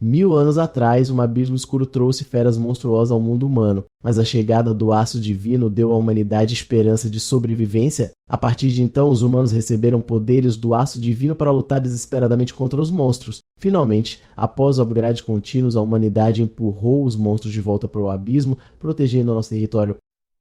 1000 anos atrás, um abismo escuro trouxe feras monstruosas ao mundo humano, mas a chegada do aço divino deu à humanidade esperança de sobrevivência. A partir de então, os humanos receberam poderes do aço divino para lutar desesperadamente contra os monstros. Finalmente, após upgrades contínuos, a humanidade empurrou os monstros de volta para o abismo, protegendo nosso território.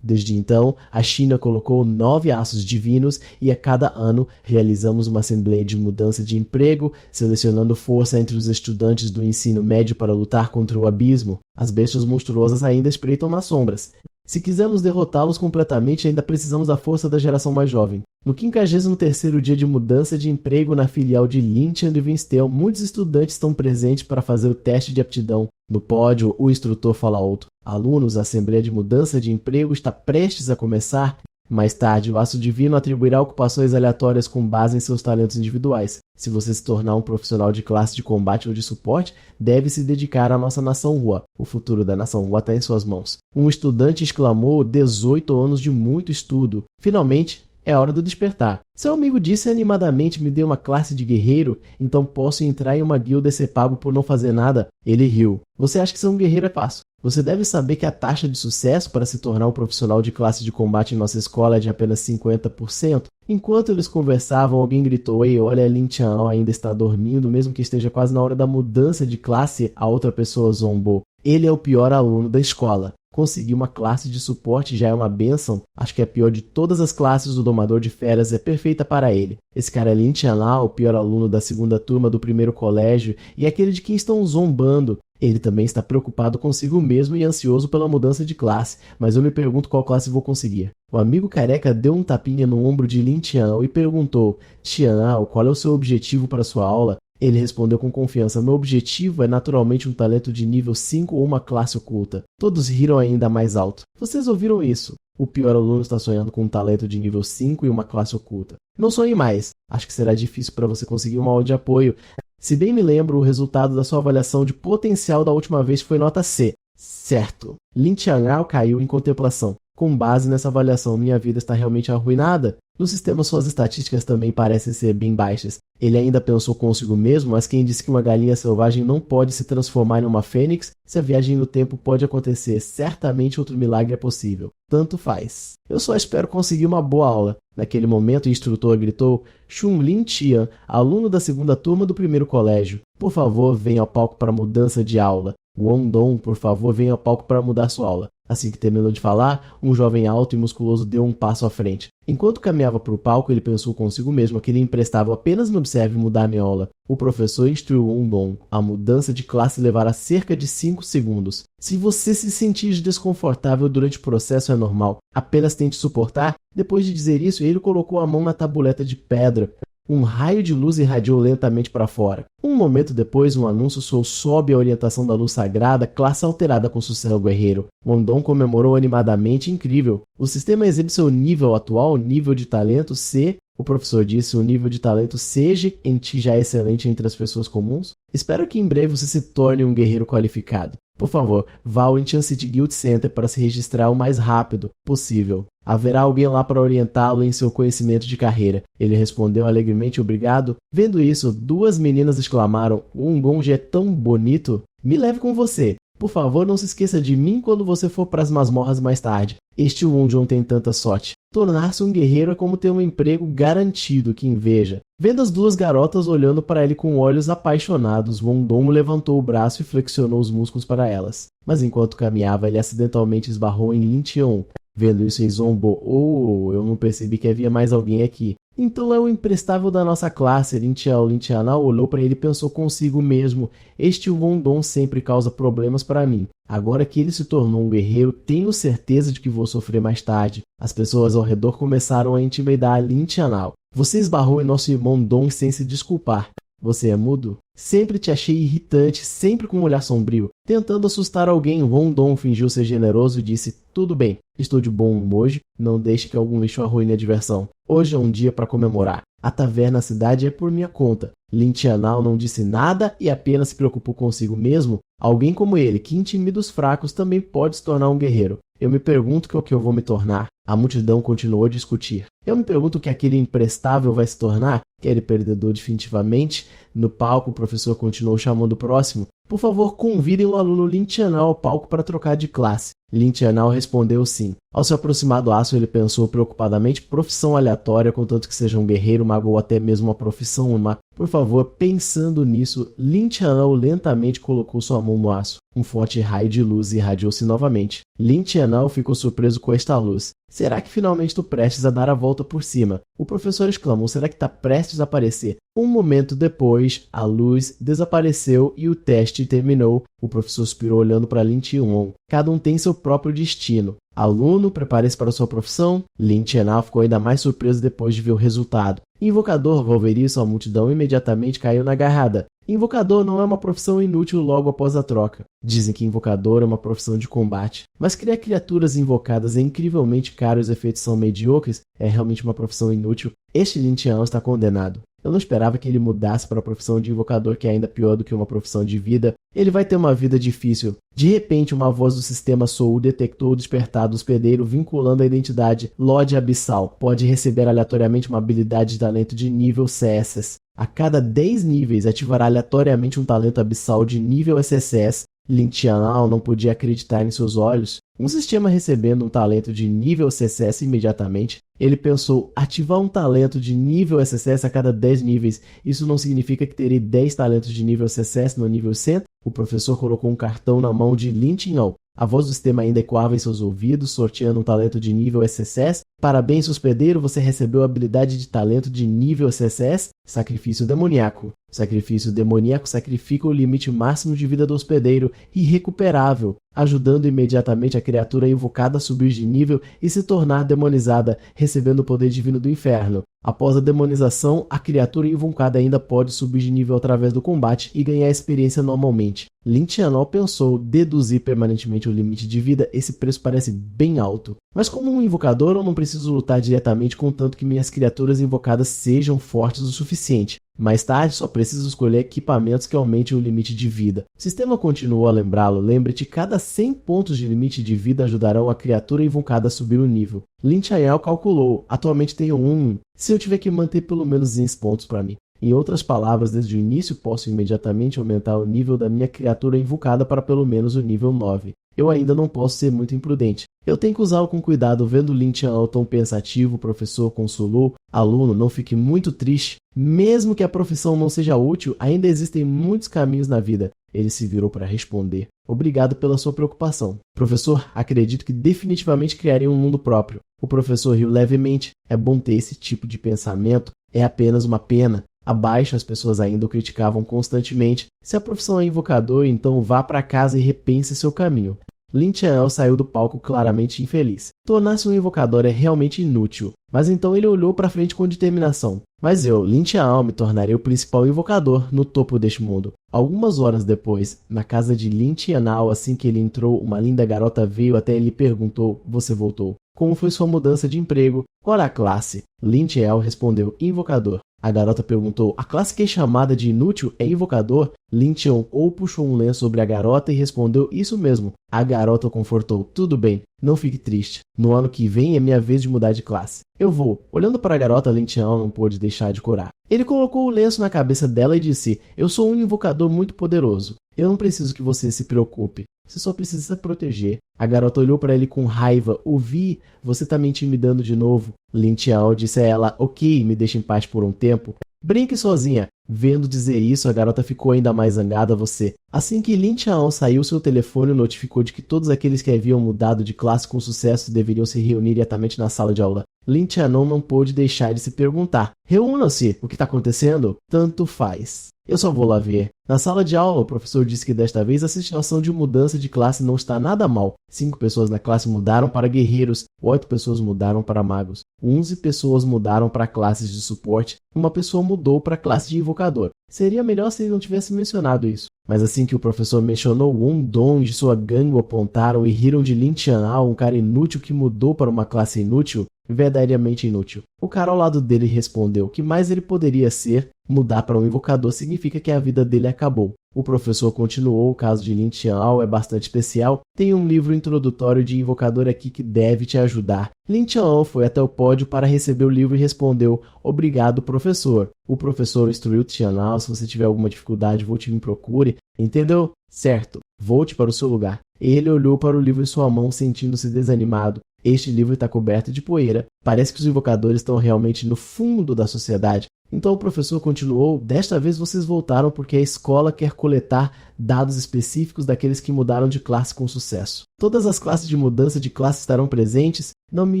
Desde então, a China colocou 9 aços divinos e a cada ano realizamos uma assembleia de mudança de emprego, selecionando força entre os estudantes do ensino médio para lutar contra o abismo. As bestas monstruosas ainda espreitam nas sombras. Se quisermos derrotá-los completamente, ainda precisamos da força da geração mais jovem. No 53º dia de mudança de emprego na filial de Lintian de Winstel, muitos estudantes estão presentes para fazer o teste de aptidão. No pódio, o instrutor fala alto. Alunos, a assembleia de mudança de emprego está prestes a começar. Mais tarde, o aço divino atribuirá ocupações aleatórias com base em seus talentos individuais. Se você se tornar um profissional de classe de combate ou de suporte, deve se dedicar à nossa nação Hua. O futuro da nação Hua está em suas mãos. Um estudante exclamou 18 anos de muito estudo. Finalmente, é hora do despertar. Seu amigo disse animadamente: me dê uma classe de guerreiro, então posso entrar em uma guilda e ser pago por não fazer nada. Ele riu. Você acha que ser um guerreiro é fácil? Você deve saber que a taxa de sucesso para se tornar um profissional de classe de combate em nossa escola é de apenas 50%. Enquanto eles conversavam, alguém gritou: ei, olha, Lin Tianao ainda está dormindo, mesmo que esteja quase na hora da mudança de classe. A outra pessoa zombou. Ele é o pior aluno da escola. Conseguir uma classe de suporte já é uma bênção. Acho que a pior de todas as classes do Domador de Feras é perfeita para ele. Esse cara é Lin Tianao, o pior aluno da segunda turma do primeiro colégio, e aquele de quem estão zombando. Ele também está preocupado consigo mesmo e ansioso pela mudança de classe, mas eu me pergunto qual classe vou conseguir. O amigo careca deu um tapinha no ombro de Lin Tianao e perguntou: Tianao, qual é o seu objetivo para sua aula? Ele respondeu com confiança: meu objetivo é naturalmente um talento de nível 5 ou uma classe oculta. Todos riram ainda mais alto. Vocês ouviram isso? O pior aluno está sonhando com um talento de nível 5 e uma classe oculta. Não sonhe mais. Acho que será difícil para você conseguir uma aula de apoio. Se bem me lembro, o resultado da sua avaliação de potencial da última vez foi nota C. Certo. Lin Tianao caiu em contemplação. Com base nessa avaliação, minha vida está realmente arruinada. No sistema, suas estatísticas também parecem ser bem baixas. Ele ainda pensou consigo mesmo, mas quem disse que uma galinha selvagem não pode se transformar em uma fênix? Se a viagem no tempo pode acontecer, certamente outro milagre é possível. Tanto faz. Eu só espero conseguir uma boa aula. Naquele momento, o instrutor gritou: Chun Lin Tian, aluno da segunda turma do primeiro colégio. Por favor, venha ao palco para mudança de aula. Wong Dong, por favor, venha ao palco para mudar sua aula. Assim que terminou de falar, um jovem alto e musculoso deu um passo à frente. Enquanto caminhava para o palco, ele pensou consigo mesmo que lhe emprestava: apenas me observe mudar minha aula. O professor instruiu Wong Dong. A mudança de classe levará cerca de 5 segundos. Se você se sentir desconfortável durante o processo, é normal. Apenas tente suportar. Depois de dizer isso, ele colocou a mão na tabuleta de pedra. Um raio de luz irradiou lentamente para fora. Um momento depois, um anúncio soou sob a orientação da luz sagrada, classe alterada com sucesso guerreiro. Wong Dong comemorou animadamente: incrível. O sistema exibe seu nível atual, nível de talento C. O professor disse: o nível de talento seja em ti já é excelente entre as pessoas comuns. Espero que em breve você se torne um guerreiro qualificado. Por favor, vá ao Incheon City Guild Center para se registrar o mais rápido possível. Haverá alguém lá para orientá-lo em seu conhecimento de carreira. Ele respondeu alegremente: obrigado. Vendo isso, 2 meninas exclamaram: o Gong é tão bonito. Me leve com você. Por favor, não se esqueça de mim quando você for para as masmorras mais tarde. Este Wonjon tem tanta sorte. Tornar-se um guerreiro é como ter um emprego garantido, que inveja. Vendo as 2 garotas olhando para ele com olhos apaixonados, Wong Dong levantou o braço e flexionou os músculos para elas. Mas enquanto caminhava, ele acidentalmente esbarrou em Lin Tian. Vendo isso, ele zombou: oh, eu não percebi que havia mais alguém aqui. Então é o imprestável da nossa classe. Lin Tianao olhou para ele e pensou consigo mesmo: este Wong Dong sempre causa problemas para mim. Agora que ele se tornou um guerreiro, tenho certeza de que vou sofrer mais tarde. As pessoas ao redor começaram a intimidar Lin Tianao. Você esbarrou em nosso irmão Dong sem se desculpar. Você é mudo? Sempre te achei irritante, sempre com um olhar sombrio. Tentando assustar alguém, Wong Dong fingiu ser generoso e disse: tudo bem, estou de bom humor hoje, não deixe que algum lixo arruine a diversão. Hoje é um dia para comemorar. A taverna na cidade é por minha conta. Lin Tianao não disse nada e apenas se preocupou consigo mesmo. Alguém como ele, que intimida os fracos, também pode se tornar um guerreiro. Eu me pergunto o que eu vou me tornar. A multidão continuou a discutir. Eu me pergunto o que aquele imprestável vai se tornar. Aquele perdedor definitivamente. No palco, o professor continuou chamando o próximo. Por favor, convidem o aluno Lin Tianao ao palco para trocar de classe. Lin Tianao respondeu sim. Ao se aproximar do aço, ele pensou preocupadamente: profissão aleatória, contanto que seja um guerreiro, mago ou até mesmo uma profissão má. Por favor, pensando nisso, Lin Tianao lentamente colocou sua mão no aço. Um forte raio de luz irradiou-se novamente. Lin Tianao ficou surpreso com esta luz. Será que finalmente estou prestes a dar a volta por cima? O professor exclamou: será que está prestes a aparecer? Um momento depois, a luz desapareceu e o teste terminou. O professor suspirou olhando para Lin Tianao. Cada um tem seu próprio destino. Aluno, prepare-se para sua profissão. Lin Tianao ficou ainda mais surpreso depois de ver o resultado. Invocador, ao ver isso, a multidão imediatamente caiu na garrada. Invocador não é uma profissão inútil logo após a troca. Dizem que invocador é uma profissão de combate. Mas criar criaturas invocadas é incrivelmente caro e os efeitos são medíocres, é realmente uma profissão inútil. Este Lin Tianao está condenado. Eu não esperava que ele mudasse para a profissão de invocador, que é ainda pior do que uma profissão de vida. Ele vai ter uma vida difícil. De repente, uma voz do sistema Soul detectou o despertar do hospedeiro, vinculando a identidade Lorde Abissal. Pode receber aleatoriamente uma habilidade de talento de nível CSS. A cada 10 níveis, ativará aleatoriamente um talento abissal de nível SSS. Lin Tianao não podia acreditar em seus olhos. Um sistema recebendo um talento de nível CSS imediatamente. Ele pensou: ativar um talento de nível SSS a cada 10 níveis. Isso não significa que terei 10 talentos de nível CSS no nível 100? O professor colocou um cartão na mão de Lin Tianao. A voz do sistema ainda ecoava em seus ouvidos, sorteando um talento de nível SSS. Parabéns, hospedeiro, você recebeu a habilidade de talento de nível SSS. Sacrifício demoníaco. Sacrifício demoníaco sacrifica o limite máximo de vida do hospedeiro, irrecuperável, ajudando imediatamente a criatura invocada a subir de nível e se tornar demonizada, recebendo o poder divino do inferno. Após a demonização, a criatura invocada ainda pode subir de nível através do combate e ganhar experiência normalmente. Lin Tianao pensou: deduzir permanentemente o limite de vida, esse preço parece bem alto. Mas como um invocador, eu não preciso lutar diretamente, contanto que minhas criaturas invocadas sejam fortes o suficiente. Mais tarde, só preciso escolher equipamentos que aumentem o limite de vida. O sistema continuou a lembrá-lo: lembre-te, cada 100 pontos de limite de vida ajudarão a criatura invocada a subir o nível. Lin Tianao calculou: atualmente tenho 1. Se eu tiver que manter pelo menos 10 pontos para mim. Em outras palavras, desde o início posso imediatamente aumentar o nível da minha criatura invocada para pelo menos o nível 9. Eu ainda não posso ser muito imprudente. Eu tenho que usá-lo com cuidado. Vendo Lin Tianao tão pensativo, o professor consolou: aluno, não fique muito triste. Mesmo que a profissão não seja útil, ainda existem muitos caminhos na vida. Ele se virou para responder: obrigado pela sua preocupação. Professor, acredito que definitivamente criarei um mundo próprio. O professor riu levemente. É bom ter esse tipo de pensamento. É apenas uma pena. Abaixo, as pessoas ainda o criticavam constantemente. Se a profissão é invocador, então vá para casa e repense seu caminho. Lin Tianao saiu do palco claramente infeliz. Tornar-se um invocador é realmente inútil. Mas então ele olhou para frente com determinação. Mas eu, Lin Tianao, me tornarei o principal invocador no topo deste mundo. Algumas horas depois, na casa de Lin Tianao, assim que ele entrou, uma linda garota veio até ele e perguntou: você voltou? Como foi sua mudança de emprego? Qual é a classe? Lin Tianao respondeu: invocador. A garota perguntou: a classe que é chamada de inútil é invocador? Lin Tianao puxou um lenço sobre a garota e respondeu: isso mesmo. A garota o confortou: tudo bem, não fique triste. No ano que vem é minha vez de mudar de classe. Eu vou. Olhando para a garota, Lin Tianao não pôde deixar de corar. Ele colocou o lenço na cabeça dela e disse: eu sou um invocador muito poderoso. Eu não preciso que você se preocupe. Você só precisa se proteger. A garota olhou para ele com raiva. Ouvi, você tá me intimidando de novo. Lin Tianao disse a ela: ok, me deixe em paz por um tempo. Brinque sozinha. Vendo dizer isso, a garota ficou ainda mais zangada a você. Assim que Lin Tianao saiu, seu telefone notificou de que todos aqueles que haviam mudado de classe com sucesso deveriam se reunir diretamente na sala de aula. Lin Tianao não pôde deixar de se perguntar: reúnam-se, o que está acontecendo? Tanto faz. Eu só vou lá ver. Na sala de aula, o professor disse que desta vez a situação de mudança de classe não está nada mal. 5 pessoas na classe mudaram para guerreiros, 8 pessoas mudaram para magos, 11 pessoas mudaram para classes de suporte, uma pessoa mudou para a classe de invocador. Seria melhor se ele não tivesse mencionado isso. Mas assim que o professor mencionou, Wondong de sua gangue o apontaram e riram de Lin Tianao, um cara inútil que mudou para uma classe inútil, verdadeiramente inútil. O cara ao lado dele respondeu: o que mais ele poderia ser? Mudar para um invocador significa que a vida dele acabou. O professor continuou: o caso de Lin Qianhao é bastante especial. Tem um livro introdutório de invocador aqui que deve te ajudar. Lin Qianhao foi até o pódio para receber o livro e respondeu: obrigado, professor. O professor instruiu Qianhao: se você tiver alguma dificuldade, volte e me procure. Entendeu? Certo. Volte para o seu lugar. Ele olhou para o livro em sua mão, sentindo-se desanimado. Este livro está coberto de poeira. Parece que os invocadores estão realmente no fundo da sociedade. Então o professor continuou: desta vez vocês voltaram porque a escola quer coletar dados específicos daqueles que mudaram de classe com sucesso. Todas as classes de mudança de classe estarão presentes? Não me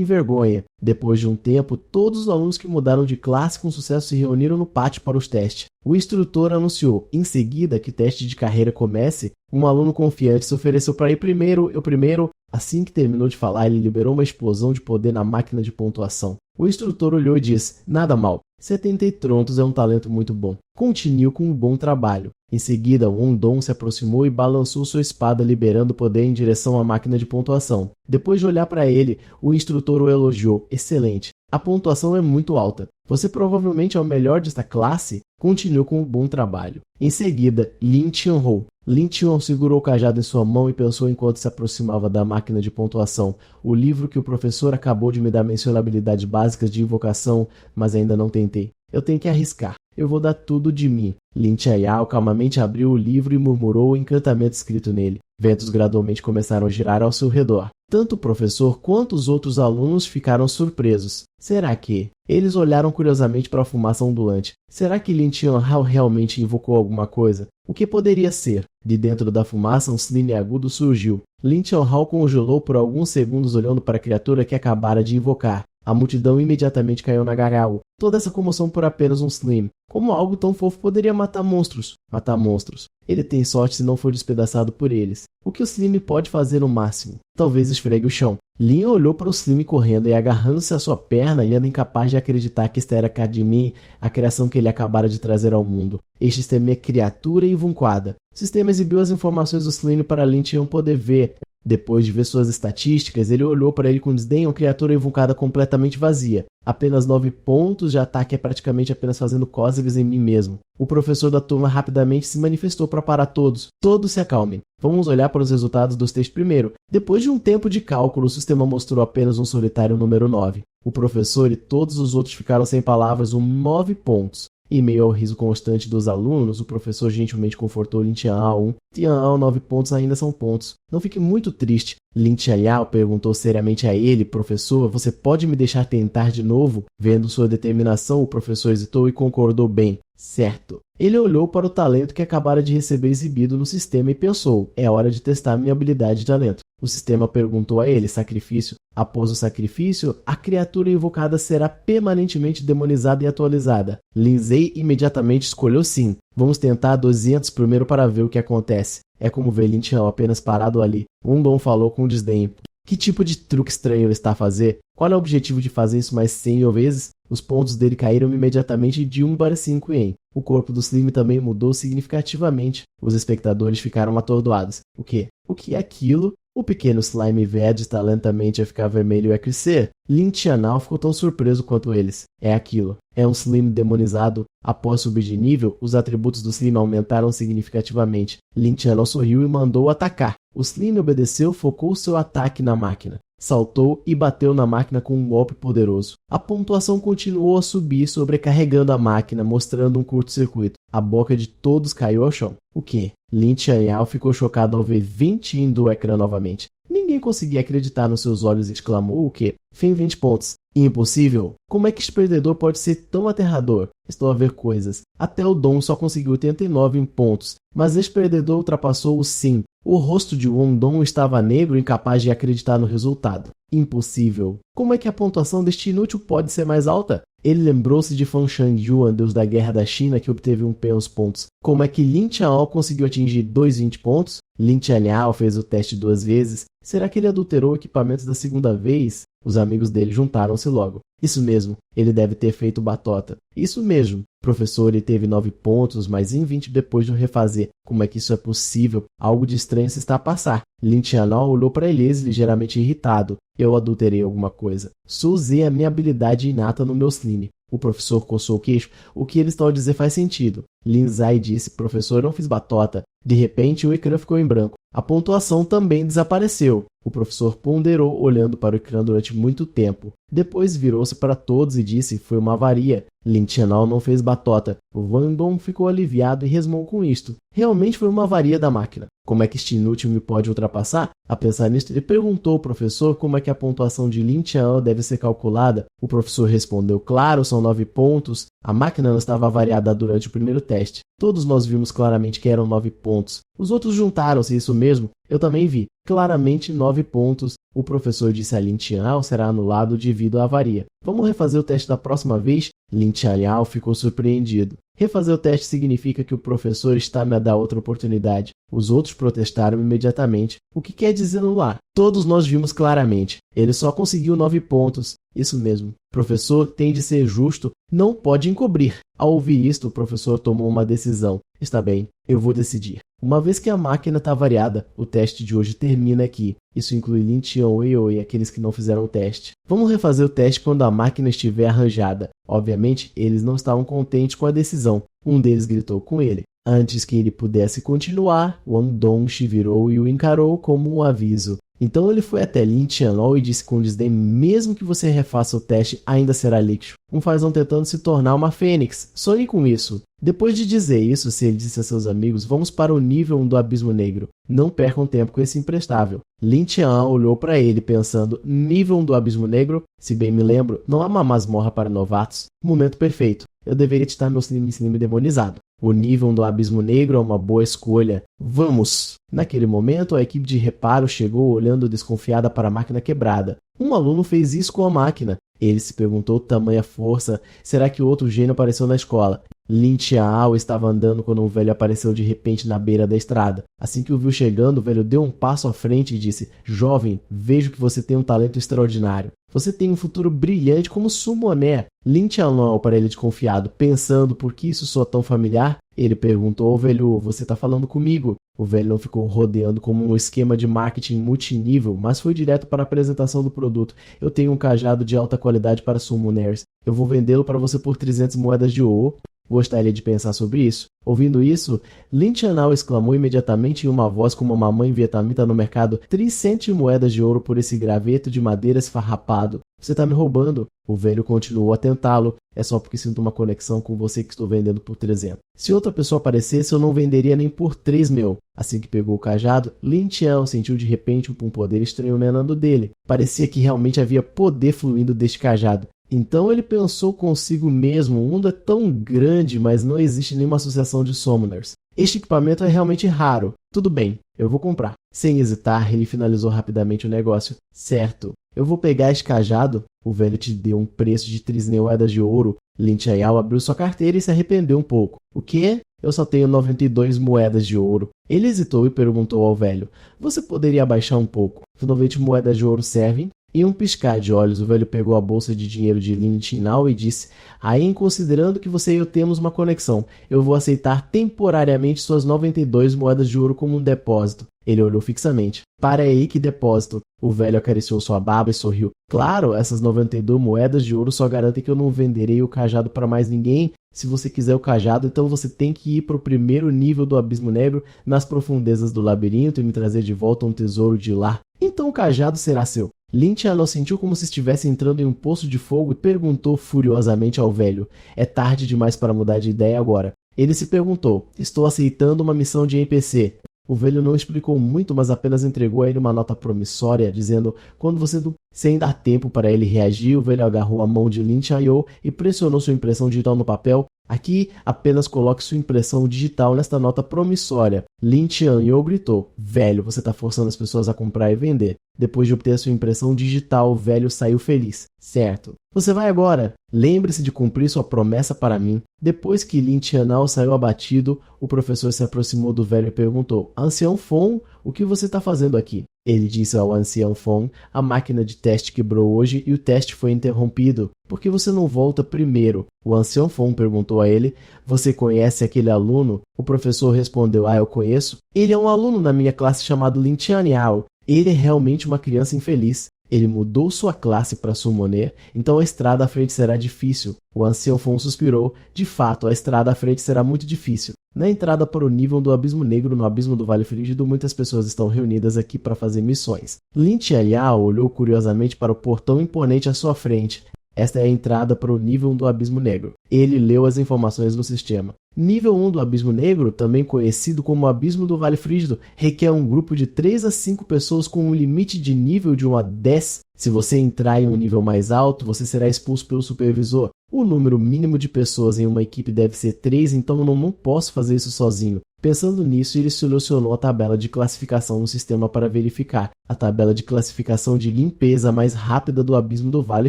envergonha. Depois de um tempo, todos os alunos que mudaram de classe com sucesso se reuniram no pátio para os testes. O instrutor anunciou: em seguida que o teste de carreira comece, um aluno confiante se ofereceu para ir primeiro, eu primeiro. Assim que terminou de falar, ele liberou uma explosão de poder na máquina de pontuação. O instrutor olhou e disse: nada mal. 70 trontos é um talento muito bom. Continue com um bom trabalho. Em seguida, Wong Dong se aproximou e balançou sua espada, liberando poder em direção à máquina de pontuação. Depois de olhar para ele, o instrutor o elogiou: excelente. A pontuação é muito alta. Você provavelmente é o melhor desta classe. Continue com um bom trabalho. Em seguida, Lin Qianhao. Lin Qianhao segurou o cajado em sua mão e pensou enquanto se aproximava da máquina de pontuação. O livro que o professor acabou de me dar menciona habilidades básicas de invocação, mas ainda não tentei. Eu tenho que arriscar. Eu vou dar tudo de mim. Lin Qianhao calmamente abriu o livro e murmurou o encantamento escrito nele. Ventos gradualmente começaram a girar ao seu redor. Tanto o professor quanto os outros alunos ficaram surpresos. Será que... Eles olharam curiosamente para a fumaça ondulante. Será que Lin Qianhao realmente invocou alguma coisa? O que poderia ser? De dentro da fumaça, um slime agudo surgiu. Lin Qianhao congelou por alguns segundos olhando para a criatura que acabara de invocar. A multidão imediatamente caiu na gargalo. Toda essa comoção por apenas um slime. Como algo tão fofo poderia matar monstros? Matar monstros. Ele tem sorte se não for despedaçado por eles. O que o slime pode fazer no máximo? Talvez esfregue o chão. Lin olhou para o slime correndo e agarrando-se à sua perna e era incapaz de acreditar que esta era Kadmin, a criação que ele acabara de trazer ao mundo. Este sistema é criatura invocada. O sistema exibiu as informações do slime para Lin Qianhao poder ver. Depois de ver suas estatísticas, ele olhou para ele com desdém, uma criatura invocada completamente vazia. Apenas 9 pontos de ataque é praticamente apenas fazendo cócegas em mim mesmo. O professor da turma rapidamente se manifestou para parar todos. Todos se acalmem. Vamos olhar para os resultados dos testes primeiro. Depois de um tempo de cálculo, o sistema mostrou apenas um solitário número 9. O professor e todos os outros ficaram sem palavras, 9 pontos. Em meio ao riso constante dos alunos, o professor gentilmente confortou Lin Qianhao. Qianhao, 9 pontos ainda são pontos. Não fique muito triste. Lin Qianhao perguntou seriamente a ele: professor, você pode me deixar tentar de novo? Vendo sua determinação, o professor hesitou e concordou: bem, certo. Ele olhou para o talento que acabara de receber exibido no sistema e pensou: é hora de testar minha habilidade de talento. O sistema perguntou a ele: sacrifício? Após o sacrifício, a criatura invocada será permanentemente demonizada e atualizada. Lindsay imediatamente escolheu sim. Vamos tentar 200 primeiro para ver o que acontece. É como ver Lin Qianhao apenas parado ali. Wong falou com desdém: que tipo de truque estranho ele está a fazer? Qual é o objetivo de fazer isso mais 100 mil vezes? Os pontos dele caíram imediatamente de 1 para 5 ien. O corpo do slime também mudou significativamente. Os espectadores ficaram atordoados. O quê? O que é aquilo? O pequeno slime verde está lentamente a ficar vermelho e a crescer. Lin Qianhao ficou tão surpreso quanto eles. É aquilo. É um slime demonizado. Após subir de nível, os atributos do slime aumentaram significativamente. Lin Qianhao sorriu e mandou atacar. O slime obedeceu, focou seu ataque na máquina. Saltou e bateu na máquina com um golpe poderoso. A pontuação continuou a subir, sobrecarregando a máquina, mostrando um curto-circuito. A boca de todos caiu ao chão. O quê? Lin Qianhao ficou chocado ao ver 20 ien do ecrã novamente. Ninguém conseguia acreditar nos seus olhos e exclamou: o quê? Fim 20 pontos. Impossível? Como é que este perdedor pode ser tão aterrador? Estou a ver coisas. Até o Dom só conseguiu 89 em pontos, mas este perdedor ultrapassou o Sim. O rosto de Wong Dong estava negro, incapaz de acreditar no resultado. Impossível. Como é que a pontuação deste inútil pode ser mais alta? Ele lembrou-se de Fan Shangyuan, deus da guerra da China, que obteve uns pontos. Como é que Lin Qianhao conseguiu atingir 20 pontos? Lin Qianhao fez o teste 2 vezes. Será que ele adulterou equipamentos da segunda vez? Os amigos dele juntaram-se logo. Isso mesmo, ele deve ter feito batota. Isso mesmo. Professor, ele teve 9 pontos, mas em 20 depois de eu refazer. Como é que isso é possível? Algo de estranho se está a passar. Lin Qianhao olhou para eles ligeiramente irritado. Eu adulterei alguma coisa. Só usei a minha habilidade inata no meu slime. O professor coçou o queixo. O que eles estão a dizer faz sentido. Lin Zai disse: professor, não fiz batota. De repente, o ecrã ficou em branco. A pontuação também desapareceu. O professor ponderou, olhando para o ecrã durante muito tempo. Depois virou-se para todos e disse: foi uma avaria. Lin Tianao não fez batota. O Wang Dong ficou aliviado e resmungou com isto. Realmente foi uma avaria da máquina. Como é que este inútil me pode ultrapassar? A pensar nisto, ele perguntou ao professor como é que a pontuação de Lin Tianao deve ser calculada. O professor respondeu: claro, são 9 pontos. A máquina não estava avariada durante o primeiro teste. Todos nós vimos claramente que eram 9 pontos. Os outros juntaram-se, isso mesmo? Eu também vi. Claramente 9 pontos. O professor disse a Lin Tianao será anulado devido à avaria. Vamos refazer o teste da próxima vez? Lin Tianao ficou surpreendido. Refazer o teste significa que o professor está me a dar outra oportunidade. Os outros protestaram imediatamente. O que quer dizer anular? Todos nós vimos claramente. Ele só conseguiu 9 pontos. Isso mesmo. Professor tem de ser justo, não pode encobrir. Ao ouvir isto, o professor tomou uma decisão. Está bem, eu vou decidir. Uma vez que a máquina está variada, o teste de hoje termina aqui. Isso inclui Lin Tianao e aqueles que não fizeram o teste. Vamos refazer o teste quando a máquina estiver arranjada. Obviamente, eles não estavam contentes com a decisão. Um deles gritou com ele. Antes que ele pudesse continuar, Wang Dong se virou e o encarou como um aviso. Então ele foi até Lin Tianao e disse com desdém: mesmo que você refaça o teste, ainda será lixo. Um fazão tentando se tornar uma fênix. Sonhe com isso. Depois de dizer isso, se ele disse a seus amigos: vamos para o nível 1 do Abismo Negro. Não percam tempo com esse imprestável. Lin Tianao olhou para ele pensando: nível 1 do Abismo Negro? Se bem me lembro, não há uma masmorra para novatos. Momento perfeito. Eu deveria estar meu cinema demonizado. O nível do Abismo Negro é uma boa escolha. Vamos! Naquele momento, a equipe de reparo chegou olhando desconfiada para a máquina quebrada. Um aluno fez isso com a máquina. Ele se perguntou tamanha força. Será que outro gênio apareceu na escola? Lin Tianao estava andando quando um velho apareceu de repente na beira da estrada. Assim que o viu chegando, o velho deu um passo à frente e disse: jovem, vejo que você tem um talento extraordinário. Você tem um futuro brilhante como Summoner. Lin Tianao para ele desconfiado, pensando por que isso soa tão familiar. Ele perguntou ao velho: você está falando comigo? O velho não ficou rodeando como um esquema de marketing multinível, mas foi direto para a apresentação do produto. Eu tenho um cajado de alta qualidade para Summoners. Eu vou vendê-lo para você por 300 moedas de ouro. Gostaria de pensar sobre isso? Ouvindo isso, Lin Tianao exclamou imediatamente em uma voz como uma mãe vietnamita no mercado: 300 moedas de ouro por esse graveto de madeira esfarrapado. Você está me roubando. O velho continuou a tentá-lo. É só porque sinto uma conexão com você que estou vendendo por 300. Se outra pessoa aparecesse, eu não venderia nem por 3.000. Assim que pegou o cajado, Lin Tianao sentiu de repente um poder estranho emanando dele. Parecia que realmente havia poder fluindo deste cajado. Então ele pensou consigo mesmo: o mundo é tão grande, mas não existe nenhuma associação de Summoners. Este equipamento é realmente raro. Tudo bem, eu vou comprar. Sem hesitar, ele finalizou rapidamente o negócio. Certo, eu vou pegar este cajado. O velho te deu um preço de 3 moedas de ouro. Lin Tianao abriu sua carteira e se arrependeu um pouco. O quê? Eu só tenho 92 moedas de ouro. Ele hesitou e perguntou ao velho: você poderia abaixar um pouco? 90 moedas de ouro servem? Em um piscar de olhos, o velho pegou a bolsa de dinheiro de Lin Tianao e disse: aí, considerando que você e eu temos uma conexão, eu vou aceitar temporariamente suas 92 moedas de ouro como um depósito. Ele olhou fixamente. Para aí, que depósito? O velho acariciou sua barba e sorriu. Claro, essas 92 moedas de ouro só garantem que eu não venderei o cajado para mais ninguém. Se você quiser o cajado, então você tem que ir para o primeiro nível do Abismo Negro, nas profundezas do labirinto, e me trazer de volta um tesouro de lá. Então o cajado será seu. Lin Tianao sentiu como se estivesse entrando em um poço de fogo e perguntou furiosamente ao velho: é tarde demais para mudar de ideia agora. Ele se perguntou: estou aceitando uma missão de NPC. O velho não explicou muito, mas apenas entregou a ele uma nota promissória, dizendo: quando você... Sem dar tempo para ele reagir, o velho agarrou a mão de Lin Tianao e pressionou sua impressão digital no papel. Aqui, apenas coloque sua impressão digital nesta nota promissória. Lin Tianao gritou: velho, você está forçando as pessoas a comprar e vender. Depois de obter sua impressão digital, o velho saiu feliz. Certo. Você vai agora. Lembre-se de cumprir sua promessa para mim. Depois que Lin Tianao saiu abatido, o professor se aproximou do velho e perguntou: Ancião Fong, o que você está fazendo aqui? Ele disse ao Ancião Fong: a máquina de teste quebrou hoje e o teste foi interrompido. Por que você não volta primeiro? O Ancião Fong perguntou a ele: você conhece aquele aluno? O professor respondeu: eu conheço. Ele é um aluno na minha classe chamado Lin Tianao. Ele é realmente uma criança infeliz. Ele mudou sua classe para Summoner, então a estrada à frente será difícil. O ancião Fon suspirou. De fato, a estrada à frente será muito difícil. Na entrada para o nível do Abismo Negro no Abismo do Vale Frígido, muitas pessoas estão reunidas aqui para fazer missões. Lin Tianyao olhou curiosamente para o portão imponente à sua frente. Esta é a entrada para o nível 1 do Abismo Negro. Ele leu as informações no sistema. Nível 1 do Abismo Negro, também conhecido como Abismo do Vale Frígido, requer um grupo de 3 a 5 pessoas com um limite de nível de 1 a 10. Se você entrar em um nível mais alto, você será expulso pelo supervisor. O número mínimo de pessoas em uma equipe deve ser 3, então eu não posso fazer isso sozinho. Pensando nisso, ele selecionou a tabela de classificação no sistema para verificar a tabela de classificação de limpeza mais rápida do Abismo do Vale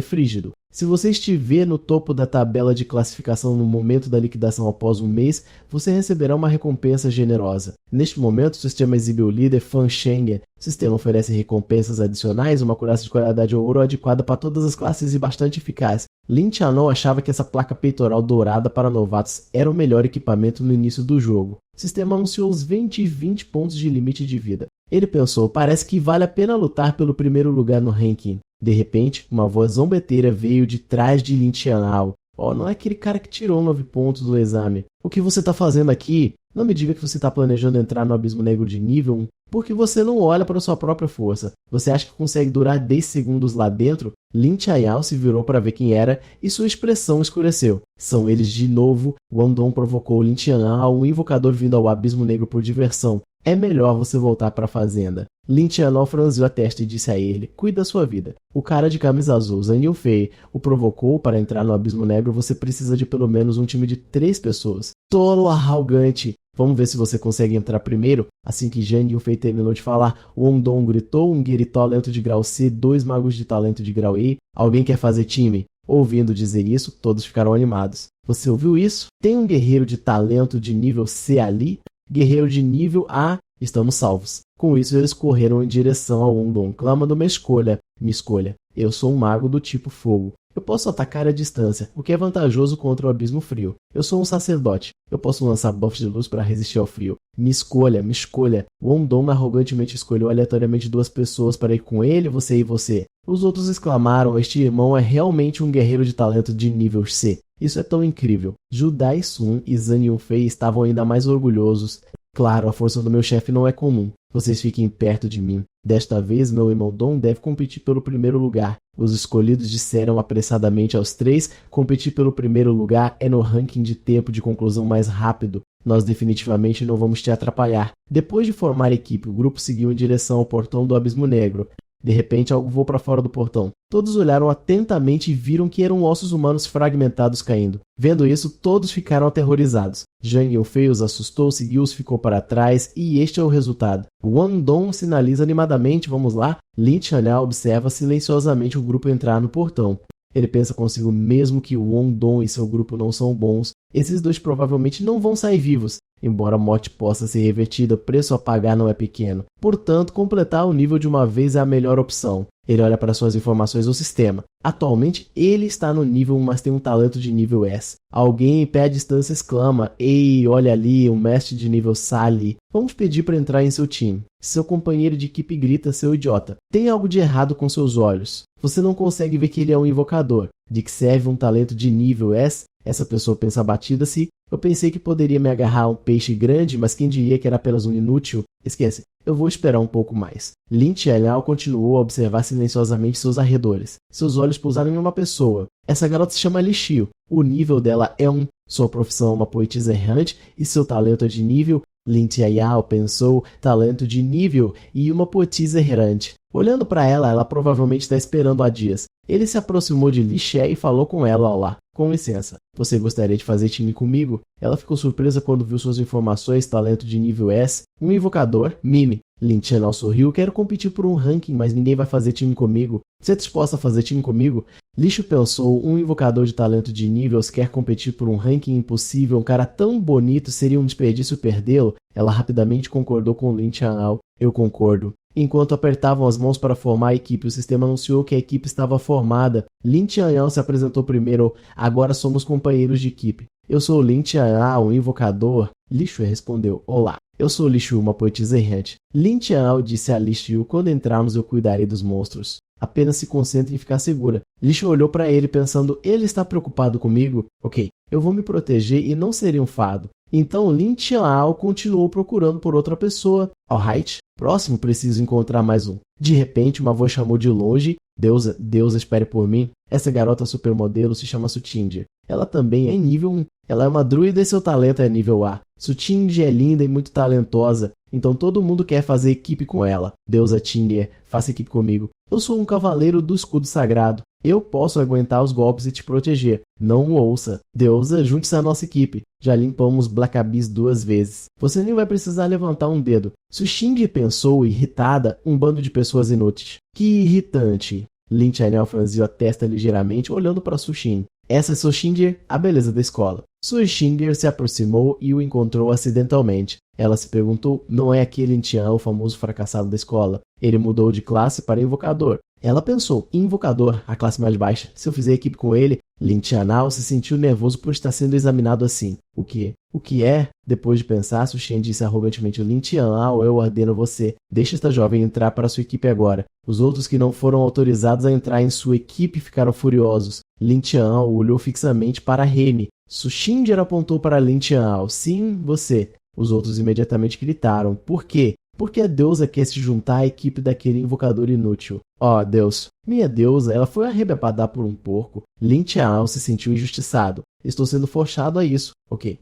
Frígido. Se você estiver no topo da tabela de classificação no momento da liquidação após um mês, você receberá uma recompensa generosa. Neste momento, o sistema exibe o líder Fan Schengen. O sistema oferece recompensas adicionais, uma couraça de qualidade ouro adequada para todas as classes e bastante eficaz. Lin Tianyao achava que essa placa peitoral dourada para novatos era o melhor equipamento no início do jogo. O sistema anunciou os 20 pontos de limite de vida. Ele pensou, parece que vale a pena lutar pelo primeiro lugar no ranking. De repente, uma voz zombeteira veio de trás de Lin Tianyao. Não é aquele cara que tirou 9 pontos do exame. O que você está fazendo aqui? Não me diga que você está planejando entrar no Abismo Negro de nível 1, porque você não olha para sua própria força. Você acha que consegue durar 10 segundos lá dentro? Lin Tianyao se virou para ver quem era e sua expressão escureceu. São eles de novo. Wang Dong provocou Lin Tianyao, um invocador vindo ao Abismo Negro por diversão. É melhor você voltar para a fazenda. Lin Tianyao franziu a testa e disse a ele, cuide da sua vida. O cara de camisa azul, Zhang Yunfei, o provocou para entrar no Abismo Negro. Você precisa de pelo menos um time de 3 pessoas. Tolo arrogante. Vamos ver se você consegue entrar primeiro. Assim que Zhang Yunfei terminou de falar, Wang Dong gritou, um guerreiro talento de grau C, 2 magos de talento de grau E. Alguém quer fazer time? Ouvindo dizer isso, todos ficaram animados. Você ouviu isso? Tem um guerreiro de talento de nível C ali? Guerreiro de nível A, estamos salvos. Com isso, eles correram em direção ao Wang Dong, clamando uma escolha. Me escolha. Eu sou um mago do tipo fogo. Eu posso atacar à distância, o que é vantajoso contra o Abismo Frio. Eu sou um sacerdote. Eu posso lançar buffs de luz para resistir ao frio. Me escolha, me escolha. Wang Dong arrogantemente escolheu aleatoriamente 2 pessoas para ir com ele, você e você. Os outros exclamaram, este irmão é realmente um guerreiro de talento de nível C. Isso é tão incrível. Zhu Daisun e Zhang Yunfei estavam ainda mais orgulhosos. Claro, a força do meu chefe não é comum. Vocês fiquem perto de mim. Desta vez, meu irmão Dong deve competir pelo primeiro lugar. Os escolhidos disseram apressadamente aos 3, competir pelo primeiro lugar é no ranking de tempo de conclusão mais rápido. Nós definitivamente não vamos te atrapalhar. Depois de formar equipe, o grupo seguiu em direção ao portão do Abismo Negro. De repente, algo voou para fora do portão. Todos olharam atentamente e viram que eram ossos humanos fragmentados caindo. Vendo isso, todos ficaram aterrorizados. Zhang Yunfei os assustou, seguiu-os, ficou para trás, e este é o resultado. Wang Dong sinaliza animadamente, vamos lá. Lin Tianyao observa silenciosamente o grupo entrar no portão. Ele pensa consigo mesmo que Wang Dong e seu grupo não são bons. Esses 2 provavelmente não vão sair vivos. Embora a morte possa ser revertida, o preço a pagar não é pequeno. Portanto, completar o nível de uma vez é a melhor opção. Ele olha para suas informações no sistema. Atualmente, ele está no nível 1, mas tem um talento de nível S. Alguém em pé à distância exclama, ei, olha ali, um mestre de nível Sali. Vamos pedir para entrar em seu time. Seu companheiro de equipe grita, seu idiota. Tem algo de errado com seus olhos. Você não consegue ver que ele é um invocador. De que serve um talento de nível S? Essa pessoa pensa abatida-se. Eu pensei que poderia me agarrar a um peixe grande, mas quem diria que era apenas um inútil? Esquece, eu vou esperar um pouco mais. Lin Tianyao continuou a observar silenciosamente seus arredores. Seus olhos pousaram em uma pessoa. Essa garota se chama Li Xiu. O nível dela é 1. Sua profissão é uma poetisa errante e seu talento é de nível. Lin Tianyao pensou, talento de nível e uma poetisa errante. Olhando para ela, ela provavelmente está esperando há dias. Ele se aproximou de Li Xie e falou com ela, olá. Com licença, você gostaria de fazer time comigo? Ela ficou surpresa quando viu suas informações, talento de nível S, um invocador, Mime. Lin Tianyao sorriu, quero competir por um ranking, mas ninguém vai fazer time comigo. Você está disposta a fazer time comigo? Li Xiu pensou, um invocador de talento de níveis quer competir por um ranking impossível, um cara tão bonito, seria um desperdício perdê-lo? Ela rapidamente concordou com Lin Tianyao. Eu concordo. Enquanto apertavam as mãos para formar a equipe, o sistema anunciou que a equipe estava formada. Lin Tianyao se apresentou primeiro. Agora somos companheiros de equipe. Eu sou Lin Tianyao, um invocador. Li Xiu respondeu, olá. Eu sou Li Xiu, uma poetisa errante. Lin Tianyao disse a Li Xiu, quando entrarmos eu cuidarei dos monstros. Apenas se concentre em ficar segura. Lixo olhou para ele pensando, ele está preocupado comigo? Ok, eu vou me proteger e não serei um fardo. Então Lin Qianhao continuou procurando por outra pessoa. Alright, próximo preciso encontrar mais um. De repente uma voz chamou de longe, Deusa, espere por mim. Essa garota supermodelo se chama Sutinger. Ela também é nível 1. Ela é uma druida e seu talento é nível A. Sutinger é linda e muito talentosa, então todo mundo quer fazer equipe com ela. Deusa Tinger, faça equipe comigo. Eu sou um cavaleiro do escudo sagrado. Eu posso aguentar os golpes e te proteger. Não o ouça. Deusa, junte-se à nossa equipe. Já limpamos Black Abyss 2 vezes. Você nem vai precisar levantar um dedo. Sutinger pensou, irritada, um bando de pessoas inúteis. Que irritante. Lin Qianhao franziu a testa ligeiramente, olhando para Sutinger. Essa é Sutinger, a beleza da escola. Sutinger se aproximou e o encontrou acidentalmente. Ela se perguntou, não é aquele Lin Qianhao, o famoso fracassado da escola? Ele mudou de classe para invocador. Ela pensou, invocador, a classe mais baixa. Se eu fizer equipe com ele, Lin Qianhao se sentiu nervoso por estar sendo examinado assim. O que? O que é? Depois de pensar, Sutinger disse arrogantemente, Lin Qianhao, eu ordeno você. Deixe esta jovem entrar para sua equipe agora. Os outros que não foram autorizados a entrar em sua equipe ficaram furiosos. Lin Qianhao olhou fixamente para Remy. Sutinger apontou para Lin Qianhao. Sim, você. Os outros imediatamente gritaram. Por quê? Porque a deusa quer se juntar à equipe daquele invocador inútil. Oh, Deus. Minha deusa, ela foi arrebatada por um porco. Lin Qianhao se sentiu injustiçado. Estou sendo forçado a isso. Ok.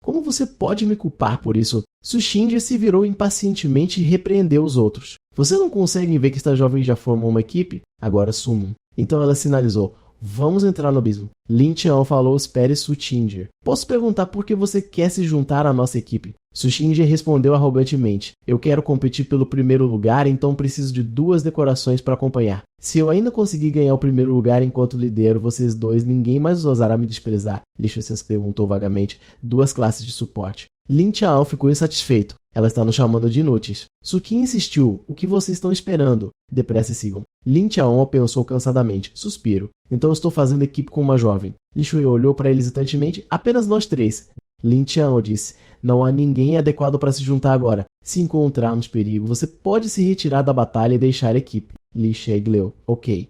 Como você pode me culpar por isso? Sutinger se virou impacientemente e repreendeu os outros. Você não consegue ver que esta jovem já formou uma equipe? Agora sumam. Então ela sinalizou. Vamos entrar no abismo. Lin Qianhao falou, espere Sutinger. Posso perguntar por que você quer se juntar à nossa equipe? Sutinger respondeu arrogantemente. Eu quero competir pelo primeiro lugar, então preciso de 2 decorações para acompanhar. Se eu ainda conseguir ganhar o primeiro lugar enquanto lidero vocês dois, ninguém mais ousará me desprezar. Lixo se perguntou vagamente. 2 classes de suporte. Lin Qianhao ficou insatisfeito. Ela está nos chamando de inúteis. Suki insistiu. O que vocês estão esperando? Depressa sigam. Lin Qianhao pensou cansadamente. Suspiro. Então estou fazendo equipe com uma jovem. Li Shui olhou para ele hesitantemente. Apenas nós 3. Lin Qianhao disse. Não há ninguém adequado para se juntar agora. Se encontrarmos perigo, você pode se retirar da batalha e deixar a equipe. Li Shui leu. Ok.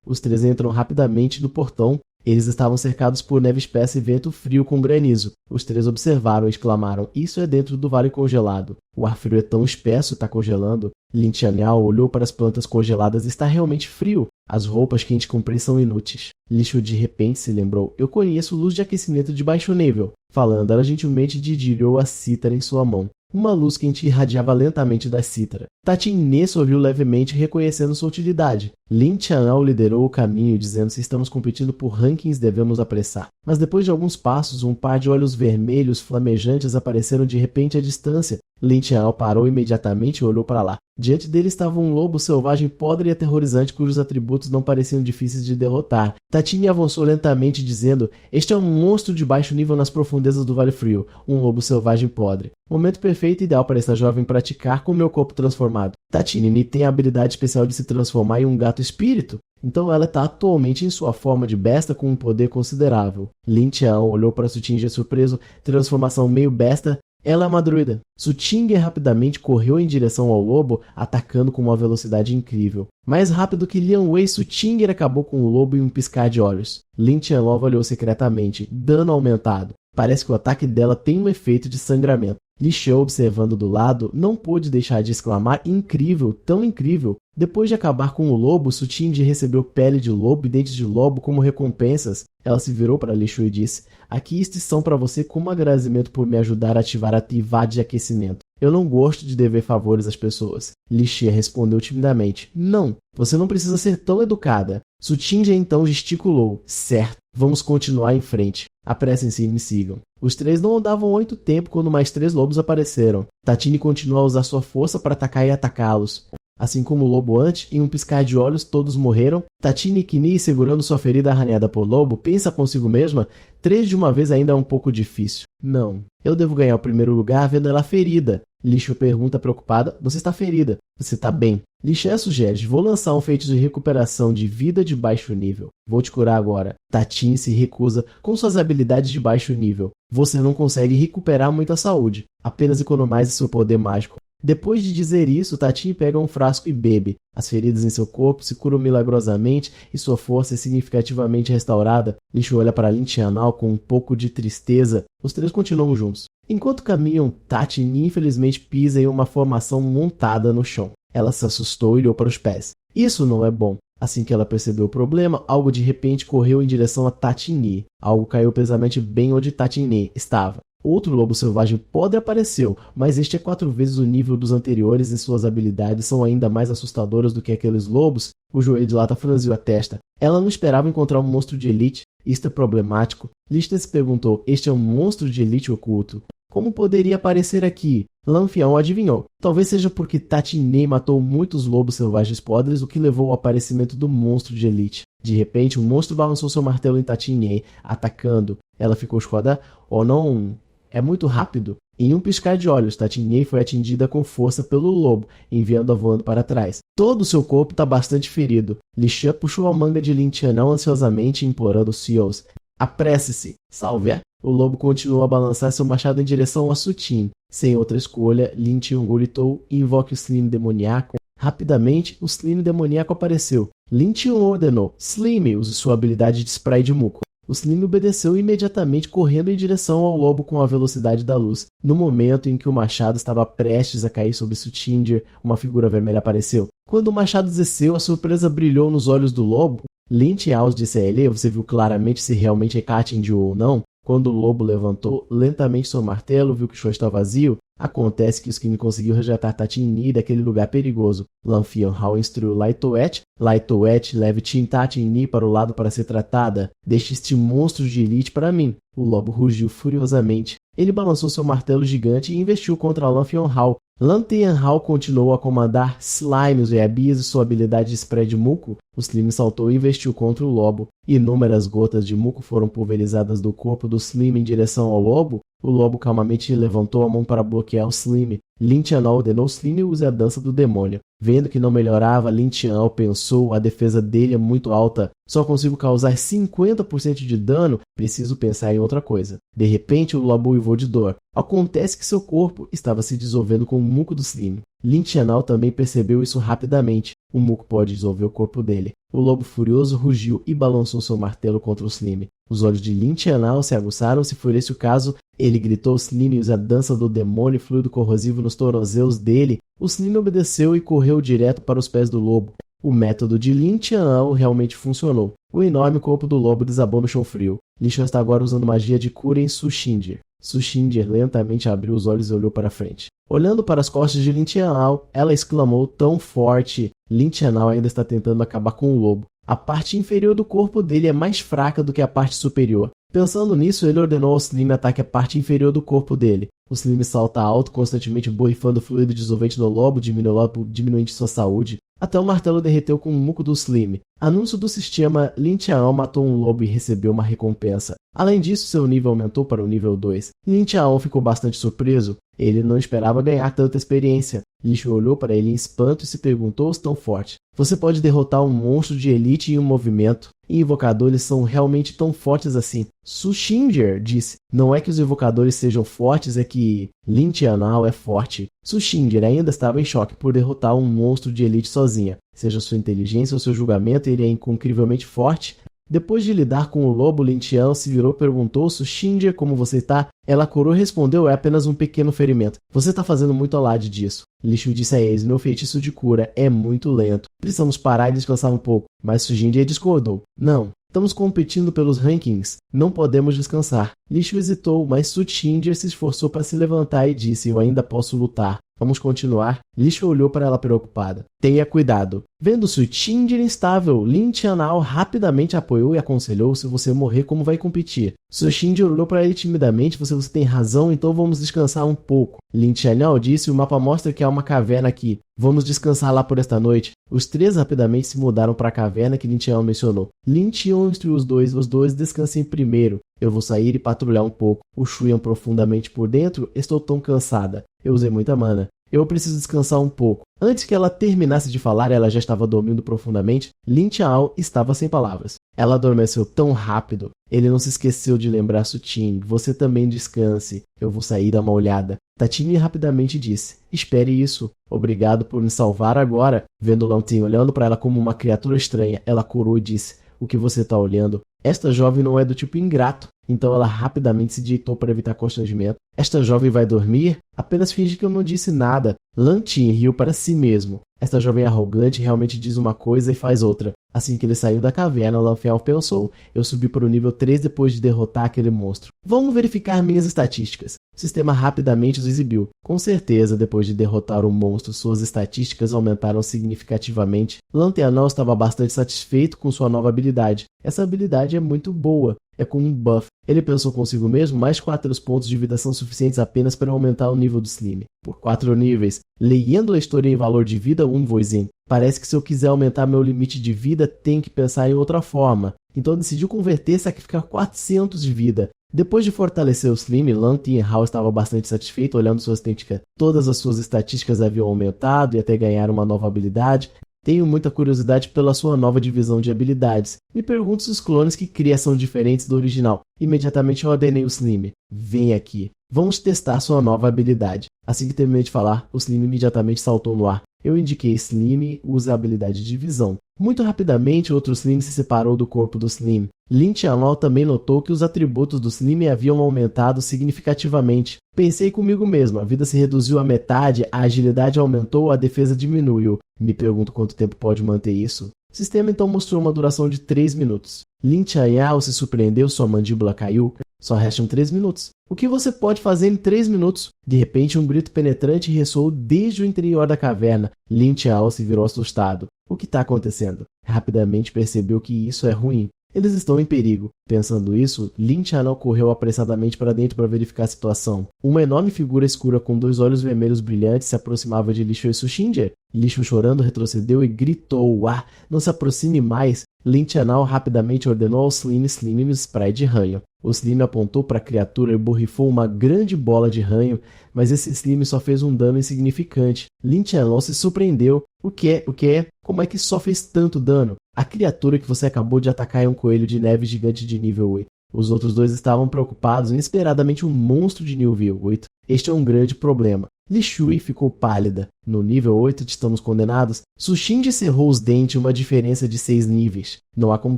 Os 3 entram rapidamente no portão. Eles estavam cercados por neve espessa e vento frio com granizo. Os 3 observaram e exclamaram, isso é dentro do vale congelado. O ar frio é tão espesso, está congelando. Lin Qianhao olhou para as plantas congeladas e está realmente frio. As roupas que a gente comprei são inúteis. Lixo de repente se lembrou, eu conheço luz de aquecimento de baixo nível. Falando, ela gentilmente dedilhou a cítara em sua mão. Uma luz quente irradiava lentamente da cítara. Tatinê sorriu levemente, reconhecendo sua utilidade. Lin Qianhao liderou o caminho, dizendo se estamos competindo por rankings, devemos apressar. Mas depois de alguns passos, um par de olhos vermelhos flamejantes apareceram de repente à distância. Lin Qianhao parou imediatamente e olhou para lá. Diante dele estava um lobo selvagem podre e aterrorizante cujos atributos não pareciam difíceis de derrotar. Tatini avançou lentamente dizendo, este é um monstro de baixo nível nas profundezas do Vale Frio, um lobo selvagem podre. Momento perfeito e ideal para esta jovem praticar com meu corpo transformado. Tatini tem a habilidade especial de se transformar em um gato espírito. Então ela está atualmente em sua forma de besta com um poder considerável. Lin Qianhao olhou para Sutinger surpreso, transformação meio besta. Ela é uma druida. Sutinger rapidamente correu em direção ao lobo, atacando com uma velocidade incrível. Mais rápido que Lian Wei, Sutinger acabou com o lobo em um piscar de olhos. Lin Qianhao olhou secretamente. Dano aumentado. Parece que o ataque dela tem um efeito de sangramento. Li Shui, observando do lado, não pôde deixar de exclamar incrível, tão incrível. Depois de acabar com o lobo, Sutinger recebeu pele de lobo e dentes de lobo como recompensas. Ela se virou para Li Shui e disse, aqui estes são para você como agradecimento por me ajudar a ativar a atividade de aquecimento. Eu não gosto de dever favores às pessoas. Li Shui respondeu timidamente, não, você não precisa ser tão educada. Sutinger então gesticulou, certo, vamos continuar em frente. Apressem-se e me sigam. Os 3 não andavam muito tempo quando mais 3 lobos apareceram. Tatini continuou a usar sua força para atacar e atacá-los. Assim como o lobo antes, em um piscar de olhos todos morreram. Tatini Kini, segurando sua ferida arranhada por lobo, pensa consigo mesma, 3 de uma vez ainda é um pouco difícil. Não, eu devo ganhar o primeiro lugar vendo ela ferida. Li Shui pergunta preocupada, você está ferida? Você está bem? Li Shui sugere, vou lançar um feito de recuperação de vida de baixo nível. Vou te curar agora. Tatini se recusa com suas habilidades de baixo nível. Você não consegue recuperar muita saúde. Apenas economize seu poder mágico. Depois de dizer isso, Tatin pega um frasco e bebe. As feridas em seu corpo se curam milagrosamente e sua força é significativamente restaurada. Lixo olha para Lin Tianao com um pouco de tristeza. Os três continuam juntos. Enquanto caminham, Tatin infelizmente pisa em uma formação montada no chão. Ela se assustou e olhou para os pés. Isso não é bom. Assim que ela percebeu o problema, algo de repente correu em direção a Tatin. Algo caiu pesadamente bem onde Tatin estava. Outro lobo selvagem podre apareceu, mas este é 4 vezes o nível dos anteriores e suas habilidades são ainda mais assustadoras do que aqueles lobos. O joelho de Lata franziu a testa. Ela não esperava encontrar um monstro de elite. Isto é problemático. Lister se perguntou, este é um monstro de elite oculto? Como poderia aparecer aqui? Lanfião adivinhou. Talvez seja porque Tatin matou muitos lobos selvagens podres, o que levou ao aparecimento do monstro de elite. De repente, o monstro balançou seu martelo em Tatin, atacando. Ela ficou chocada. Oh não... É muito rápido. Em um piscar de olhos, Tatin foi atingida com força pelo lobo, enviando-a voando para trás. Todo o seu corpo está bastante ferido. Li Shan puxou a manga de Lin Tianao ansiosamente, implorando Seals. Apresse-se, salve-a. O lobo continuou a balançar seu machado em direção a Sutin. Sem outra escolha, Lin Tianao gritou e invoque o Slim demoníaco. Rapidamente, o Slim demoníaco apareceu. Lin Tianao ordenou: Slim, use sua habilidade de spray de muco. O Slim obedeceu imediatamente, correndo em direção ao lobo com a velocidade da luz. No momento em que o machado estava prestes a cair sobre Sutinger, uma figura vermelha apareceu. Quando o machado desceu, a surpresa brilhou nos olhos do lobo. Lin Tianao disse a ele: você viu claramente se realmente é Katindio ou não? Quando o lobo levantou lentamente seu martelo, viu que o chão estava vazio. Acontece que o Slim conseguiu resgatar Tatin daquele lugar perigoso. Lanfian Hao instruiu Laitoet. Laitoet, leve Tin Tatin para o lado para ser tratada. Deixe este monstro de elite para mim. O lobo rugiu furiosamente. Ele balançou seu martelo gigante e investiu contra Lanfian Hao. Lanfian Hao continuou a comandar Slimes e Abias e sua habilidade de spray de muco. O Slim saltou e investiu contra o lobo. Inúmeras gotas de muco foram pulverizadas do corpo do Slim em direção ao lobo. O lobo calmamente levantou a mão para bloquear o Slim. Lin Tianao ordenou Slim use a dança do demônio. Vendo que não melhorava, Lin Tianao pensou, a defesa dele é muito alta. Só consigo causar 50% de dano, preciso pensar em outra coisa. De repente, o lobo uivou de dor. Acontece que seu corpo estava se dissolvendo com o muco do Slim. Lin Tianao também percebeu isso rapidamente. O muco pode dissolver o corpo dele. O lobo furioso rugiu e balançou seu martelo contra o Slim. Os olhos de Lin Tianao se aguçaram. Se for esse o caso, ele gritou Slim e usa a dança do demônio fluido corrosivo nos tornozelos dele. O Slim obedeceu e correu direto para os pés do lobo. O método de Lin Tianao realmente funcionou. O enorme corpo do lobo desabou no chão frio. Li Shan está agora usando magia de cura em Sushinger. Sushinger lentamente abriu os olhos e olhou para frente. Olhando para as costas de Lin Tianao, ela exclamou tão forte. Lin Tianao ainda está tentando acabar com o lobo. A parte inferior do corpo dele é mais fraca do que a parte superior. Pensando nisso, ele ordenou ao Slim ataque a parte inferior do corpo dele. O Slim salta alto, constantemente borrifando fluido dissolvente no lobo, diminuindo sua saúde, até o martelo derreteu com o muco do Slim. Anúncio do sistema: Lin Tianao matou um lobo e recebeu uma recompensa. Além disso, seu nível aumentou para o nível 2. Lin Tianao ficou bastante surpreso. Ele não esperava ganhar tanta experiência. Lixo olhou para ele em espanto e se perguntou tão forte. Você pode derrotar um monstro de elite em um movimento. E invocadores são realmente tão fortes assim. Sushinger disse. Não é que os invocadores sejam fortes, é que Lin Tianao é forte. Sushinger ainda estava em choque por derrotar um monstro de elite sozinha. Seja sua inteligência ou seu julgamento, ele é incrivelmente forte. Depois de lidar com o lobo, Lin Tianao se virou e perguntou: Sushinger, como você está? Ela corou e respondeu: é apenas um pequeno ferimento. Você está fazendo muito alarde disso. Lixo disse a eles: meu feitiço de cura é muito lento. Precisamos parar e descansar um pouco. Mas Sushinger discordou. Não. Estamos competindo pelos rankings. Não podemos descansar. Lixo hesitou, mas Sushinger se esforçou para se levantar e disse: eu ainda posso lutar. Vamos continuar? Lixo olhou para ela preocupada. Tenha cuidado. Vendo Sushinger instável, Lin Tianao rapidamente apoiou e aconselhou: se você morrer, como vai competir? Sushinger olhou para ele timidamente: você tem razão, então vamos descansar um pouco. Lin Tianao disse: o mapa mostra que há uma caverna aqui. Vamos descansar lá por esta noite. Os três rapidamente se mudaram para a caverna que Lin Tianao mencionou. Lin Tianao instruiu os dois descansem primeiro. Eu vou sair e patrulhar um pouco. O Shuyan profundamente por dentro. Estou tão cansada. Eu usei muita mana. Eu preciso descansar um pouco. Antes que ela terminasse de falar, ela já estava dormindo profundamente. Lin Chao estava sem palavras. Ela adormeceu tão rápido. Ele não se esqueceu de lembrar Sutin. Você também descanse. Eu vou sair dar uma olhada. Tatini rapidamente disse. Espere isso. Obrigado por me salvar agora. Vendo Lan Ting olhando para ela como uma criatura estranha, ela corou e disse. O que você está olhando? Esta jovem não é do tipo ingrato. Então ela rapidamente se deitou para evitar constrangimento. Esta jovem vai dormir? Apenas finge que eu não disse nada. Lan Ting riu para si mesmo. Esta jovem arrogante realmente diz uma coisa e faz outra. Assim que ele saiu da caverna, Lan Feng pensou. Eu subi para o nível 3 depois de derrotar aquele monstro. Vamos verificar minhas estatísticas. O sistema rapidamente os exibiu. Com certeza, depois de derrotar o monstro, suas estatísticas aumentaram significativamente. Lan Tianao estava bastante satisfeito com sua nova habilidade. Essa habilidade é muito boa. É como um buff. Ele pensou consigo mesmo, mais 4 pontos de vida são suficientes apenas para aumentar o nível do Slim. Por 4 níveis. Leyendo a história em valor de vida 1 voisin. Parece que se eu quiser aumentar meu limite de vida, tenho que pensar em outra forma. Então decidiu converter e sacrificar 400 de vida. Depois de fortalecer o Slim, Lan Tianhao estava bastante satisfeito olhando suas estatísticas. Todas as suas estatísticas haviam aumentado e até ganhar uma nova habilidade. Tenho muita curiosidade pela sua nova divisão de habilidades. Me pergunto se os clones que cria são diferentes do original. Imediatamente eu ordenei o Slim. Vem aqui. Vamos testar sua nova habilidade. Assim que terminei de falar, o Slim imediatamente saltou no ar. Eu indiquei Slim usa a habilidade de visão. Muito rapidamente, outro Slim se separou do corpo do Slim. Lin Tianao também notou que os atributos do Slim haviam aumentado significativamente. Pensei comigo mesmo, a vida se reduziu à metade, a agilidade aumentou, a defesa diminuiu. Me pergunto quanto tempo pode manter isso. O sistema então mostrou uma duração de 3 minutos. Lin Tianao se surpreendeu, sua mandíbula caiu. Só restam 3 minutos. O que você pode fazer em 3 minutos? De repente, um grito penetrante ressoou desde o interior da caverna. Lin Tianao se virou assustado. O que está acontecendo? Rapidamente percebeu que isso é ruim. Eles estão em perigo. Pensando isso, Lin Tianao correu apressadamente para dentro para verificar a situação. Uma enorme figura escura com 2 olhos vermelhos brilhantes se aproximava de Li Shui e Sushinger. Li Shui chorando retrocedeu e gritou: "Ah, não se aproxime mais!" Lin Tianao rapidamente ordenou ao Slim um spray de ranho. O Slim apontou para a criatura e borrifou uma grande bola de ranho, mas esse Slim só fez um dano insignificante. Lin Tianao se surpreendeu. O que é? Como é que só fez tanto dano? A criatura que você acabou de atacar é um coelho de neve gigante de nível 8. Os outros dois estavam preocupados, inesperadamente um monstro de nível 8. Este é um grande problema. Li Shui ficou pálida. No nível 8 estamos condenados. Sushinger cerrou os dentes, uma diferença de 6 níveis. Não há como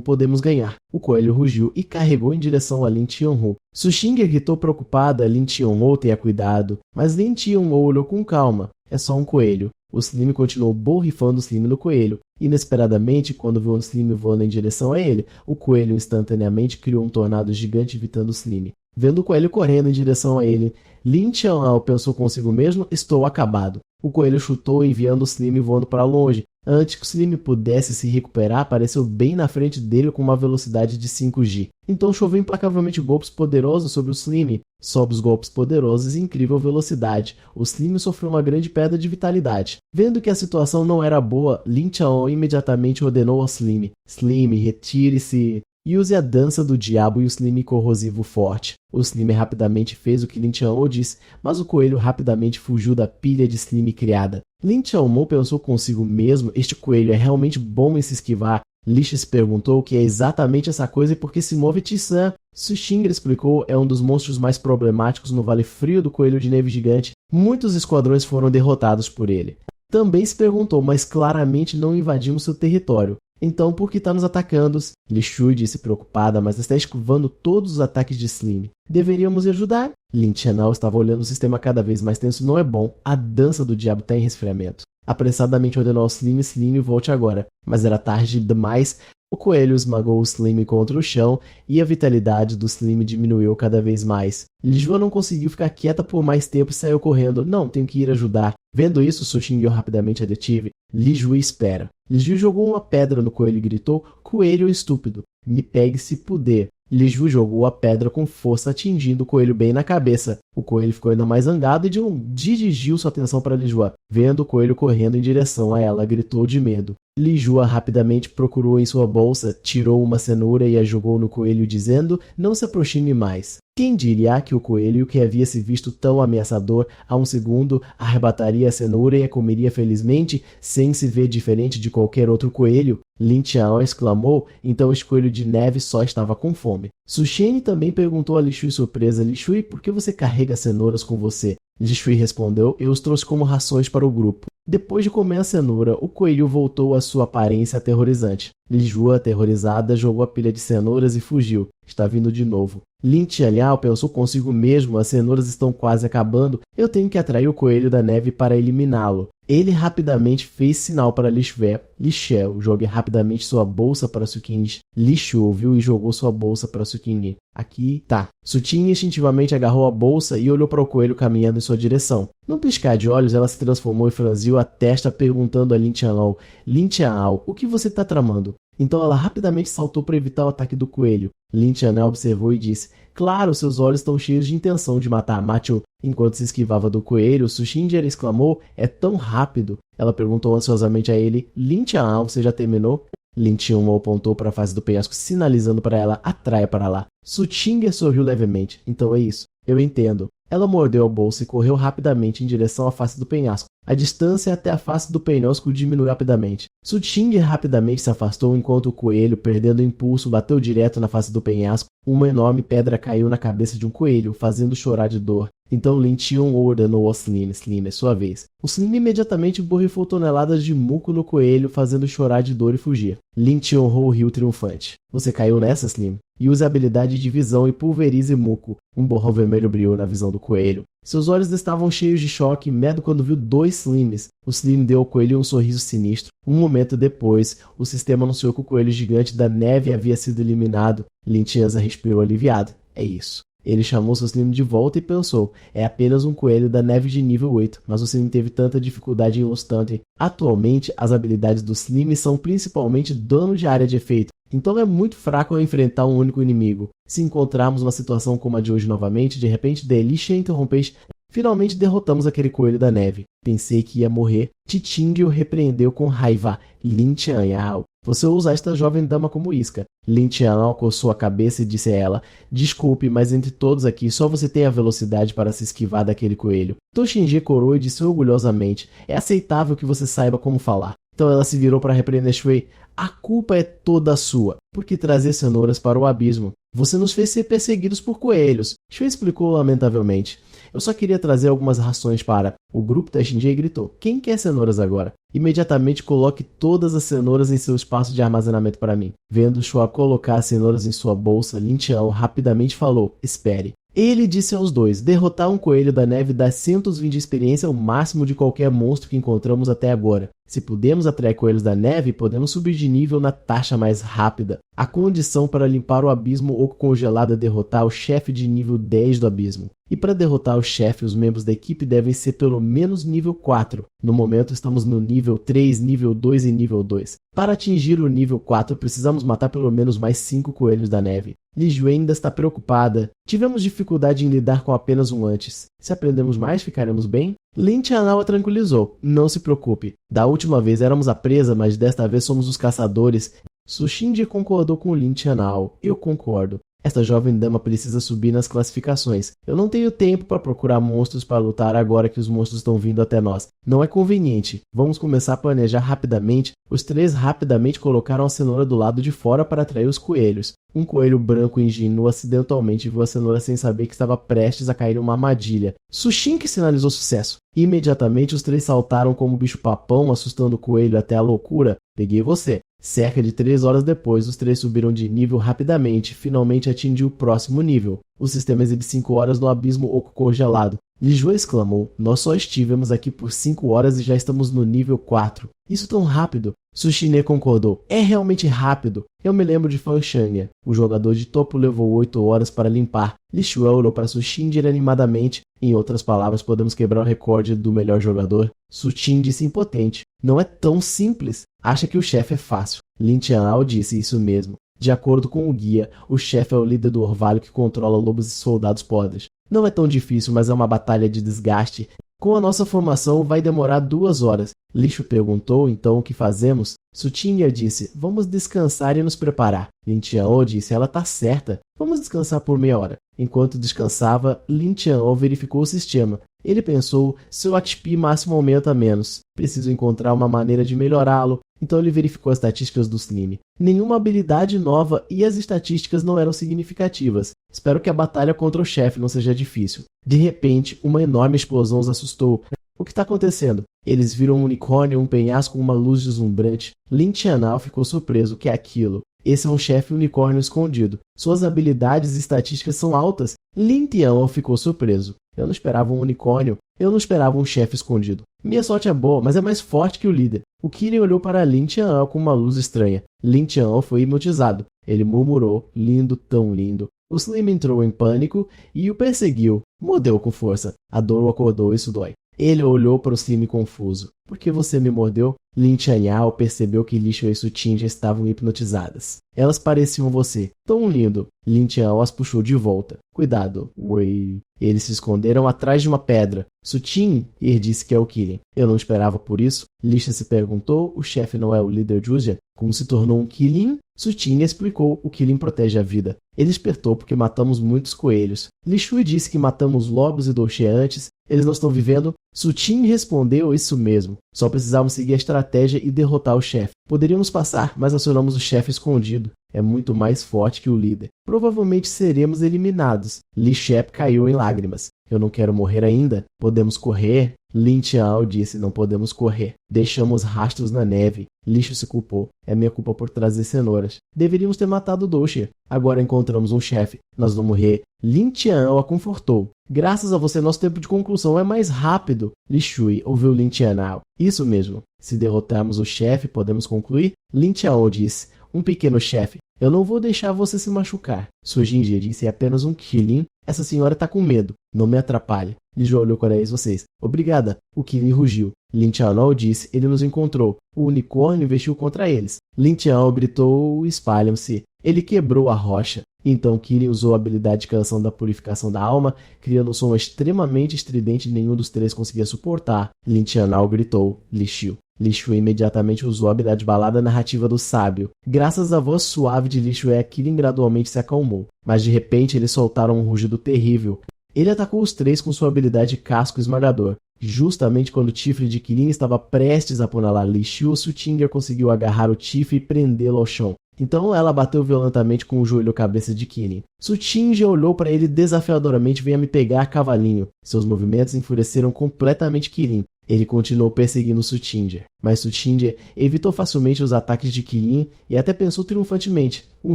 podemos ganhar. O coelho rugiu e carregou em direção a Lin Tianhou. Sushinger gritou preocupada: Lin Tianhou, tenha cuidado. Mas Lin Tianhou olhou com calma. É só um coelho. O Slim continuou borrifando o Slim no coelho. Inesperadamente, quando viu o Slim voando em direção a ele, o coelho instantaneamente criou um tornado gigante evitando o Slim. Vendo o coelho correndo em direção a ele, Lin Tianhao pensou consigo mesmo: estou acabado. O coelho chutou, enviando o Slim voando para longe. Antes que o Slim pudesse se recuperar, apareceu bem na frente dele com uma velocidade de 5G. Então choveu implacavelmente golpes poderosos sobre o Slim. Sob os golpes poderosos e incrível velocidade, o Slim sofreu uma grande perda de vitalidade. Vendo que a situação não era boa, Lin Tianhao imediatamente ordenou ao Slim: Slim, retire-se e use a dança do diabo e o Slim corrosivo forte. O Slim rapidamente fez o que Lin Tianhao disse, mas o coelho rapidamente fugiu da pilha de Slim criada. Lin Tianhao pensou consigo mesmo: este coelho é realmente bom em se esquivar. Lixa se perguntou o que é exatamente essa coisa e por que se move Tissan. Sushinger explicou: é um dos monstros mais problemáticos no Vale Frio do Coelho de Neve Gigante. Muitos esquadrões foram derrotados por ele. Também se perguntou: mas claramente não invadimos seu território. Então por que está nos atacando? Li Shui disse preocupada, mas está esquivando todos os ataques de Slim. Deveríamos ajudar? Lin Tianhao estava olhando o sistema cada vez mais tenso. Não é bom. A dança do diabo está em resfriamento. Apressadamente ordenou ao Slim, volte agora. Mas era tarde demais. O coelho esmagou o Slim contra o chão e a vitalidade do Slim diminuiu cada vez mais. Lijua não conseguiu ficar quieta por mais tempo e saiu correndo. Não, tenho que ir ajudar. Vendo isso, Sushinger rapidamente a detive. Lijua espera. Lijua jogou uma pedra no coelho e gritou: coelho estúpido, me pegue se puder. Lijua jogou a pedra com força, atingindo o coelho bem na cabeça. O coelho ficou ainda mais zangado e dirigiu sua atenção para Lijua. Vendo o coelho correndo em direção a ela, gritou de medo: Li Jua rapidamente procurou em sua bolsa, tirou uma cenoura e a jogou no coelho dizendo, não se aproxime mais. Quem diria que o coelho, que havia se visto tão ameaçador há um segundo, arrebataria a cenoura e a comeria felizmente, sem se ver diferente de qualquer outro coelho? Lin Qiao exclamou, então esse coelho de neve só estava com fome. Su Xian também perguntou a Li Shui surpresa, Li Shui, por que você carrega cenouras com você? Li Shui respondeu, eu os trouxe como rações para o grupo. Depois de comer a cenoura, o coelho voltou à sua aparência aterrorizante. Li Jua, aterrorizada, jogou a pilha de cenouras e fugiu. Está vindo de novo. Lin Qiao pensou consigo mesmo, as cenouras estão quase acabando, eu tenho que atrair o coelho da neve para eliminá-lo. Ele rapidamente fez sinal para Li Xiao, jogue rapidamente sua bolsa para Su Qingyi. Li Shu ouviu e jogou sua bolsa para Su Qingyi. Aqui tá. Su Qingyi instintivamente agarrou a bolsa e olhou para o coelho caminhando em sua direção. Num piscar de olhos, ela se transformou e franziu a testa perguntando a Lin Qiao, Lin Qiao, o que você está tramando? Então ela rapidamente saltou para evitar o ataque do coelho. Lin Qiao observou e disse, claro, seus olhos estão cheios de intenção de matar Machu. Enquanto se esquivava do coelho, Su Qingyi exclamou, é tão rápido. Ela perguntou ansiosamente a ele, Lin Qiao, você já terminou? Lin Qiao apontou para a face do penhasco, sinalizando para ela, atraia para lá. Su Qingyi sorriu levemente, então é isso. Eu entendo. Ela mordeu a bolsa e correu rapidamente em direção à face do penhasco. A distância até a face do penhasco diminuiu rapidamente. Su Qingyi rapidamente se afastou enquanto o coelho, perdendo o impulso, bateu direto na face do penhasco. Uma enorme pedra caiu na cabeça de um coelho, fazendo chorar de dor. Então Lin Qiao ordenou ao Slim, é sua vez. O Slim imediatamente borrifou toneladas de muco no coelho, fazendo chorar de dor e fugir. Lin Qiao riu triunfante. Você caiu nessa, Slim? E use a habilidade de visão e pulverize muco. Um borrão vermelho brilhou na visão do coelho. Seus olhos estavam cheios de choque e medo quando viu 2 Slims. O Slim deu ao coelho um sorriso sinistro. Um momento depois, o sistema anunciou que o coelho gigante da neve havia sido eliminado. Lin Qiao respirou aliviado. É isso. Ele chamou seu Slim de volta e pensou, é apenas um coelho da neve de nível 8, mas o Slim teve tanta dificuldade em Lost Hunter. Atualmente, as habilidades do Slim são principalmente dano de área de efeito, então é muito fraco ao enfrentar um único inimigo. Se encontrarmos uma situação como a de hoje novamente, de repente Delícia interrompeste. Finalmente derrotamos aquele coelho da neve. Pensei que ia morrer. Titing o repreendeu com raiva. Lin Qiao, você usa esta jovem dama como isca. Lin Qiao coçou a cabeça e disse a ela, desculpe, mas entre todos aqui só você tem a velocidade para se esquivar daquele coelho. Toshinji corou e disse orgulhosamente, é aceitável que você saiba como falar. Então ela se virou para repreender Shui. A culpa é toda sua, porque trazer cenouras para o abismo. Você nos fez ser perseguidos por coelhos. Shui explicou lamentavelmente. Eu só queria trazer algumas rações para... O grupo da Shinji gritou. Quem quer cenouras agora? Imediatamente coloque todas as cenouras em seu espaço de armazenamento para mim. Vendo Shua colocar as cenouras em sua bolsa, Lin Qiao rapidamente falou. Espere. Ele disse aos dois, derrotar um coelho da neve dá 120 de experiência, o máximo de qualquer monstro que encontramos até agora. Se pudermos atrair coelhos da neve, podemos subir de nível na taxa mais rápida. A condição para limpar o abismo oco congelado é derrotar o chefe de nível 10 do abismo. E para derrotar o chefe, os membros da equipe devem ser pelo menos nível 4. No momento estamos no nível 3, nível 2 e nível 2. Para atingir o nível 4, precisamos matar pelo menos mais 5 coelhos da neve. Li Jue ainda está preocupada. Tivemos dificuldade em lidar com apenas um antes. Se aprendemos mais, ficaremos bem? Lin Qiao a tranquilizou. Não se preocupe. Da última vez éramos a presa, mas desta vez somos os caçadores. Su Qingyi concordou com Lin Qiao. Eu concordo. Esta jovem dama precisa subir nas classificações. Eu não tenho tempo para procurar monstros para lutar agora que os monstros estão vindo até nós. Não é conveniente. Vamos começar a planejar rapidamente. Os 3 rapidamente colocaram a cenoura do lado de fora para atrair os coelhos. Um coelho branco ingênuo acidentalmente viu a cenoura sem saber que estava prestes a cair em uma armadilha. Su Qingyi sinalizou sucesso. Imediatamente os 3 saltaram como bicho-papão, assustando o coelho até a loucura. Peguei você. Cerca de 3 horas depois, os 3 subiram de nível rapidamente e finalmente atingiu o próximo nível. O sistema exibe 5 horas no abismo oco congelado. Li Jue exclamou, nós só estivemos aqui por 5 horas e já estamos no nível 4. Isso tão rápido? Su Qingyi concordou, é realmente rápido. Eu me lembro de Fan Shanya. O jogador de topo levou 8 horas para limpar. Li Shui olhou para Su Qingyi animadamente. Em outras palavras, podemos quebrar o recorde do melhor jogador. Su Qingyi disse impotente. Não é tão simples. Acha que o chefe é fácil. Lin Qiao disse isso mesmo. De acordo com o guia, o chefe é o líder do orvalho que controla lobos e soldados podres. Não é tão difícil, mas é uma batalha de desgaste. Com a nossa formação vai demorar 2 horas. Lixo perguntou então o que fazemos. Sutinha disse, vamos descansar e nos preparar. Lin Tianhou disse, ela tá certa. Vamos descansar por meia hora. Enquanto descansava, Lin Tianhou verificou o sistema. Ele pensou, seu HP máximo aumenta menos. Preciso encontrar uma maneira de melhorá-lo. Então ele verificou as estatísticas do Slim. Nenhuma habilidade nova e as estatísticas não eram significativas. Espero que a batalha contra o chefe não seja difícil. De repente, uma enorme explosão os assustou. O que está acontecendo? Eles viram um unicórnio em um penhasco com uma luz deslumbrante. Lin Tianhou ficou surpreso. O que é aquilo? Esse é um chefe unicórnio escondido. Suas habilidades e estatísticas são altas. Lin Tianhou ficou surpreso. Eu não esperava um unicórnio. Eu não esperava um chefe escondido. Minha sorte é boa, mas é mais forte que o líder. O Kirin olhou para Lin Tianhou com uma luz estranha. Lin Tianhou foi hipnotizado. Ele murmurou, lindo, tão lindo. O Slim entrou em pânico e o perseguiu. Mordeu com força. A dor o acordou, isso dói. Ele olhou para o Slim confuso. Por que você me mordeu? Lin Tianhou percebeu que Lixo e Sutin já estavam hipnotizadas. Elas pareciam você. Tão lindo. Lin Tianhou as puxou de volta. Cuidado. Oi. Eles se esconderam atrás de uma pedra. Sutin, ele disse que é o Kirin. Eu não esperava por isso. Lixo se perguntou, o chefe não é o líder Jujian? Como se tornou um Kirin? Sutin explicou, o Kirin protege a vida. Ele despertou porque matamos muitos coelhos. Li Shui disse que matamos lobos e Douche antes. Eles não estão vivendo? Sutin respondeu isso mesmo. Só precisávamos seguir a estratégia e derrotar o chefe. Poderíamos passar, mas acionamos o chefe escondido. É muito mais forte que o líder. Provavelmente seremos eliminados. Li Shep caiu em lágrimas. Eu não quero morrer ainda. Podemos correr? Lin Tianhou disse, não podemos correr. Deixamos rastros na neve. Lixo se culpou. É minha culpa por trazer cenouras. Deveríamos ter matado Douche. Agora encontramos um chefe. Nós vamos morrer. Lin Tianhou a confortou. Graças a você, nosso tempo de conclusão é mais rápido. Li Shui ouviu Lin Tianhou. Isso mesmo. Se derrotarmos o chefe, podemos concluir? Lin Tianhou disse. Um pequeno chefe. Eu não vou deixar você se machucar. Sujinji disse, é apenas um Kirin. Essa senhora está com medo. Não me atrapalhe. Lijo olhou para vocês. Obrigada. O Kirin rugiu. Lin Tianhou disse, ele nos encontrou. O unicórnio investiu contra eles. Lin Tianhou gritou, espalham-se. Ele quebrou a rocha. Então Kirin usou a habilidade de canção da purificação da alma, criando um som extremamente estridente que nenhum dos três conseguia suportar. Lin Tianhou gritou, Lixu. Lixu imediatamente usou a habilidade balada narrativa do sábio. Graças à voz suave de Lixu, Kirin gradualmente se acalmou. Mas de repente eles soltaram um rugido terrível. Ele atacou os três com sua habilidade casco esmagador. Justamente quando o chifre de Kirin estava prestes a apunalar Lixu, Sutinger conseguiu agarrar o chifre e prendê-lo ao chão. Então ela bateu violentamente com o joelho à cabeça de Kirin. Sutinger olhou para ele desafiadoramente, venha me pegar, cavalinho. Seus movimentos enfureceram completamente Kirin. Ele continuou perseguindo Sutinger, mas Sutinger evitou facilmente os ataques de Kirin e até pensou triunfantemente. Um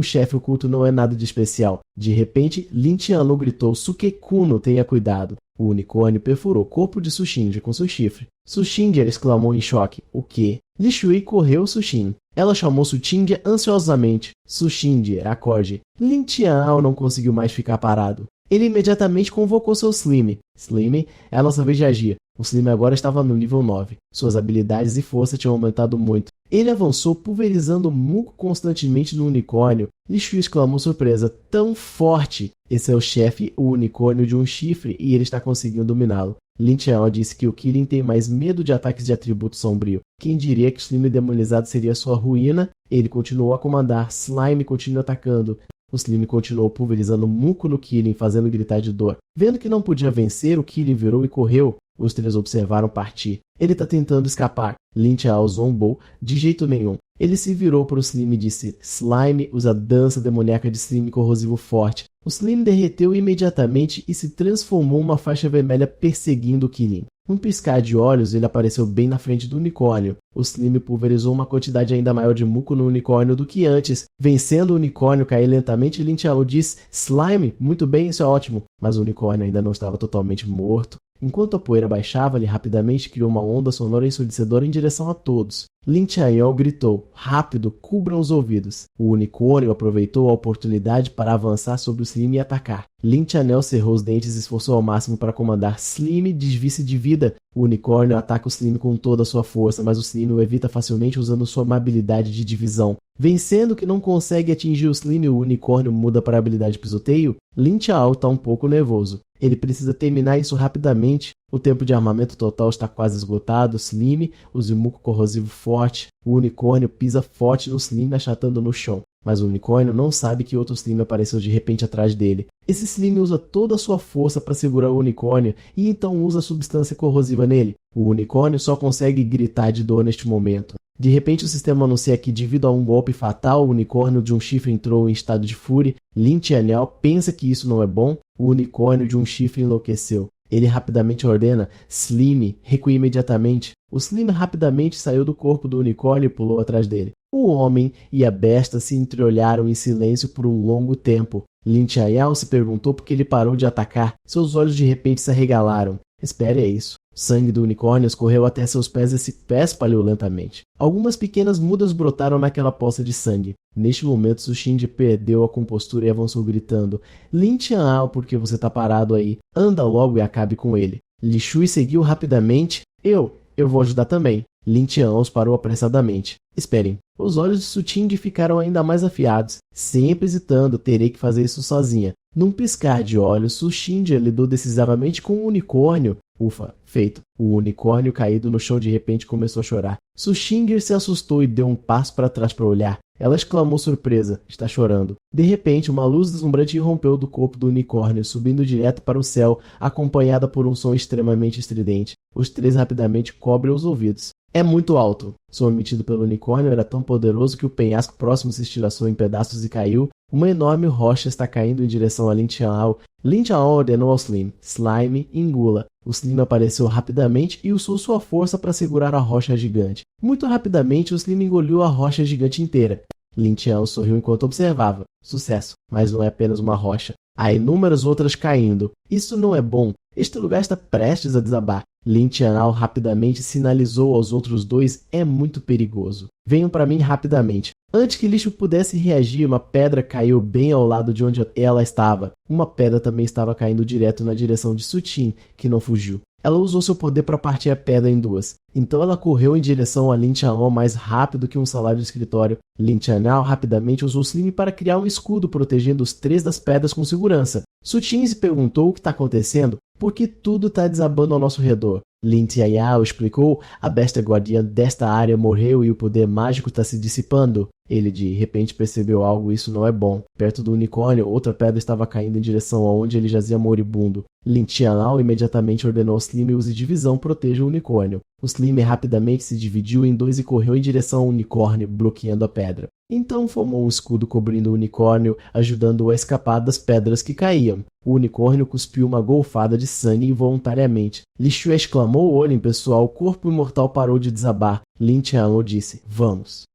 chefe oculto não é nada de especial. De repente, Lin Tianhou gritou, Sukekuno, tenha cuidado. O unicórnio perfurou o corpo de Sushinger com seu chifre. Sushinger exclamou em choque. O quê? Li Shui correu Sushin. Ela chamou Sutinger ansiosamente. Sushinger, acorde. Lin Tianhou não conseguiu mais ficar parado. Ele imediatamente convocou seu Slim. Slim, é a nossa vez de agir. O Slim agora estava no nível 9. Suas habilidades e força tinham aumentado muito. Ele avançou, pulverizando muco constantemente no unicórnio. Li Shui exclamou surpresa. Tão forte! Esse é o chefe, o unicórnio de um chifre, e ele está conseguindo dominá-lo. Lin Tianhou disse que o Kirin tem mais medo de ataques de atributo sombrio. Quem diria que o Slim demonizado seria sua ruína? Ele continuou a comandar. Slime continua atacando. O Slim continuou pulverizando muco no Kirin, fazendo gritar de dor. Vendo que não podia vencer, o Kirin virou e correu. Os três observaram partir. Ele está tentando escapar. Lin Tianhou zombou. De jeito nenhum. Ele se virou para o Slim e disse, Slime usa a dança demoníaca de Slim corrosivo forte. O Slim derreteu imediatamente e se transformou em uma faixa vermelha perseguindo o Kirin. Num piscar de olhos, ele apareceu bem na frente do unicórnio. O Slim pulverizou uma quantidade ainda maior de muco no unicórnio do que antes. Vencendo o unicórnio cair lentamente, Lin Tianhou disse, Slime, muito bem, isso é ótimo. Mas o unicórnio ainda não estava totalmente morto. Enquanto a poeira baixava, ele rapidamente criou uma onda sonora ensurdecedora em direção a todos. Lin Tianhou gritou, rápido, cubram os ouvidos. O unicórnio aproveitou a oportunidade para avançar sobre o Slim e atacar. Lin Tianhou cerrou os dentes e esforçou ao máximo para comandar Slim desvie-se de vida. O unicórnio ataca o Slim com toda a sua força, mas o Slim o evita facilmente usando sua habilidade de divisão. Vencendo que não consegue atingir o Slim e o unicórnio muda para a habilidade pisoteio, Lin Tianhou está um pouco nervoso. Ele precisa terminar isso rapidamente. O tempo de armamento total está quase esgotado. Slim usa o muco corrosivo forte. O unicórnio pisa forte no Slim, achatando no chão. Mas o unicórnio não sabe que outro Slim apareceu de repente atrás dele. Esse Slim usa toda a sua força para segurar o unicórnio e então usa a substância corrosiva nele. O unicórnio só consegue gritar de dor neste momento. De repente o sistema anuncia que, devido a um golpe fatal, o unicórnio de um chifre entrou em estado de fúria. Lin Tianyao pensa que isso não é bom. O unicórnio de um chifre enlouqueceu. Ele rapidamente ordena: Slim, recue imediatamente. O Slim rapidamente saiu do corpo do unicórnio e pulou atrás dele. O homem e a besta se entreolharam em silêncio por um longo tempo. Lin Tianyao se perguntou por que ele parou de atacar. Seus olhos de repente se arregalaram. Espere, é isso. O sangue do unicórnio escorreu até seus pés e se espalhou lentamente. Algumas pequenas mudas brotaram naquela poça de sangue. Neste momento, Sushinde perdeu a compostura e avançou gritando: Lin Tianyao, por que você está parado aí? Anda logo e acabe com ele. Li Shui seguiu rapidamente. Eu vou ajudar também. Lin Tianyao os parou apressadamente. Esperem. Os olhos de Sushinde ficaram ainda mais afiados. Sempre hesitando, terei que fazer isso sozinha. Num piscar de olhos, Sushinde lidou decisivamente com o unicórnio. Ufa, feito. O unicórnio caído no chão de repente começou a chorar. Sushinde se assustou e deu um passo para trás para olhar. Ela exclamou surpresa: está chorando. De repente, uma luz deslumbrante irrompeu do corpo do unicórnio, subindo direto para o céu, acompanhada por um som extremamente estridente. Os três rapidamente cobrem os ouvidos. É muito alto. O som emitido pelo unicórnio era tão poderoso que o penhasco próximo se estilhaçou em pedaços e caiu. Uma enorme rocha está caindo em direção a Lin Tianyao. Lin Tianyao ordenou ao Slim: Slime, engula. O Slim apareceu rapidamente e usou sua força para segurar a rocha gigante. Muito rapidamente, o Slim engoliu a rocha gigante inteira. Lin Tianyao sorriu enquanto observava. Sucesso, mas não é apenas uma rocha. Há inúmeras outras caindo. Isso não é bom. Este lugar está prestes a desabar. Lin Tianyao rapidamente sinalizou aos outros dois: é muito perigoso. Venham para mim rapidamente. Antes que Li Shui pudesse reagir, uma pedra caiu bem ao lado de onde ela estava. Uma pedra também estava caindo direto na direção de Sutin, que não fugiu. Ela usou seu poder para partir a pedra em duas. Então ela correu em direção a Lin Tianyao mais rápido que um salário de escritório. Lin Tianyao rapidamente usou o Slim para criar um escudo protegendo os três das pedras com segurança. Sutin se perguntou o que está acontecendo, porque tudo está desabando ao nosso redor. Lin Tianyao explicou: a besta guardiã desta área morreu e o poder mágico está se dissipando. Ele de repente percebeu algo, isso não é bom. Perto do unicórnio, outra pedra estava caindo em direção aonde ele jazia moribundo. Lin Tianyao imediatamente ordenou ao Slim: use divisão, proteja o unicórnio. O Slim rapidamente se dividiu em dois e correu em direção ao unicórnio, bloqueando a pedra. Então formou um escudo cobrindo o unicórnio, ajudando-o a escapar das pedras que caíam. O unicórnio cuspiu uma golfada de sangue involuntariamente. Li Shui exclamou: olhem pessoal, o corpo imortal parou de desabar. Lin Tianyao disse: vamos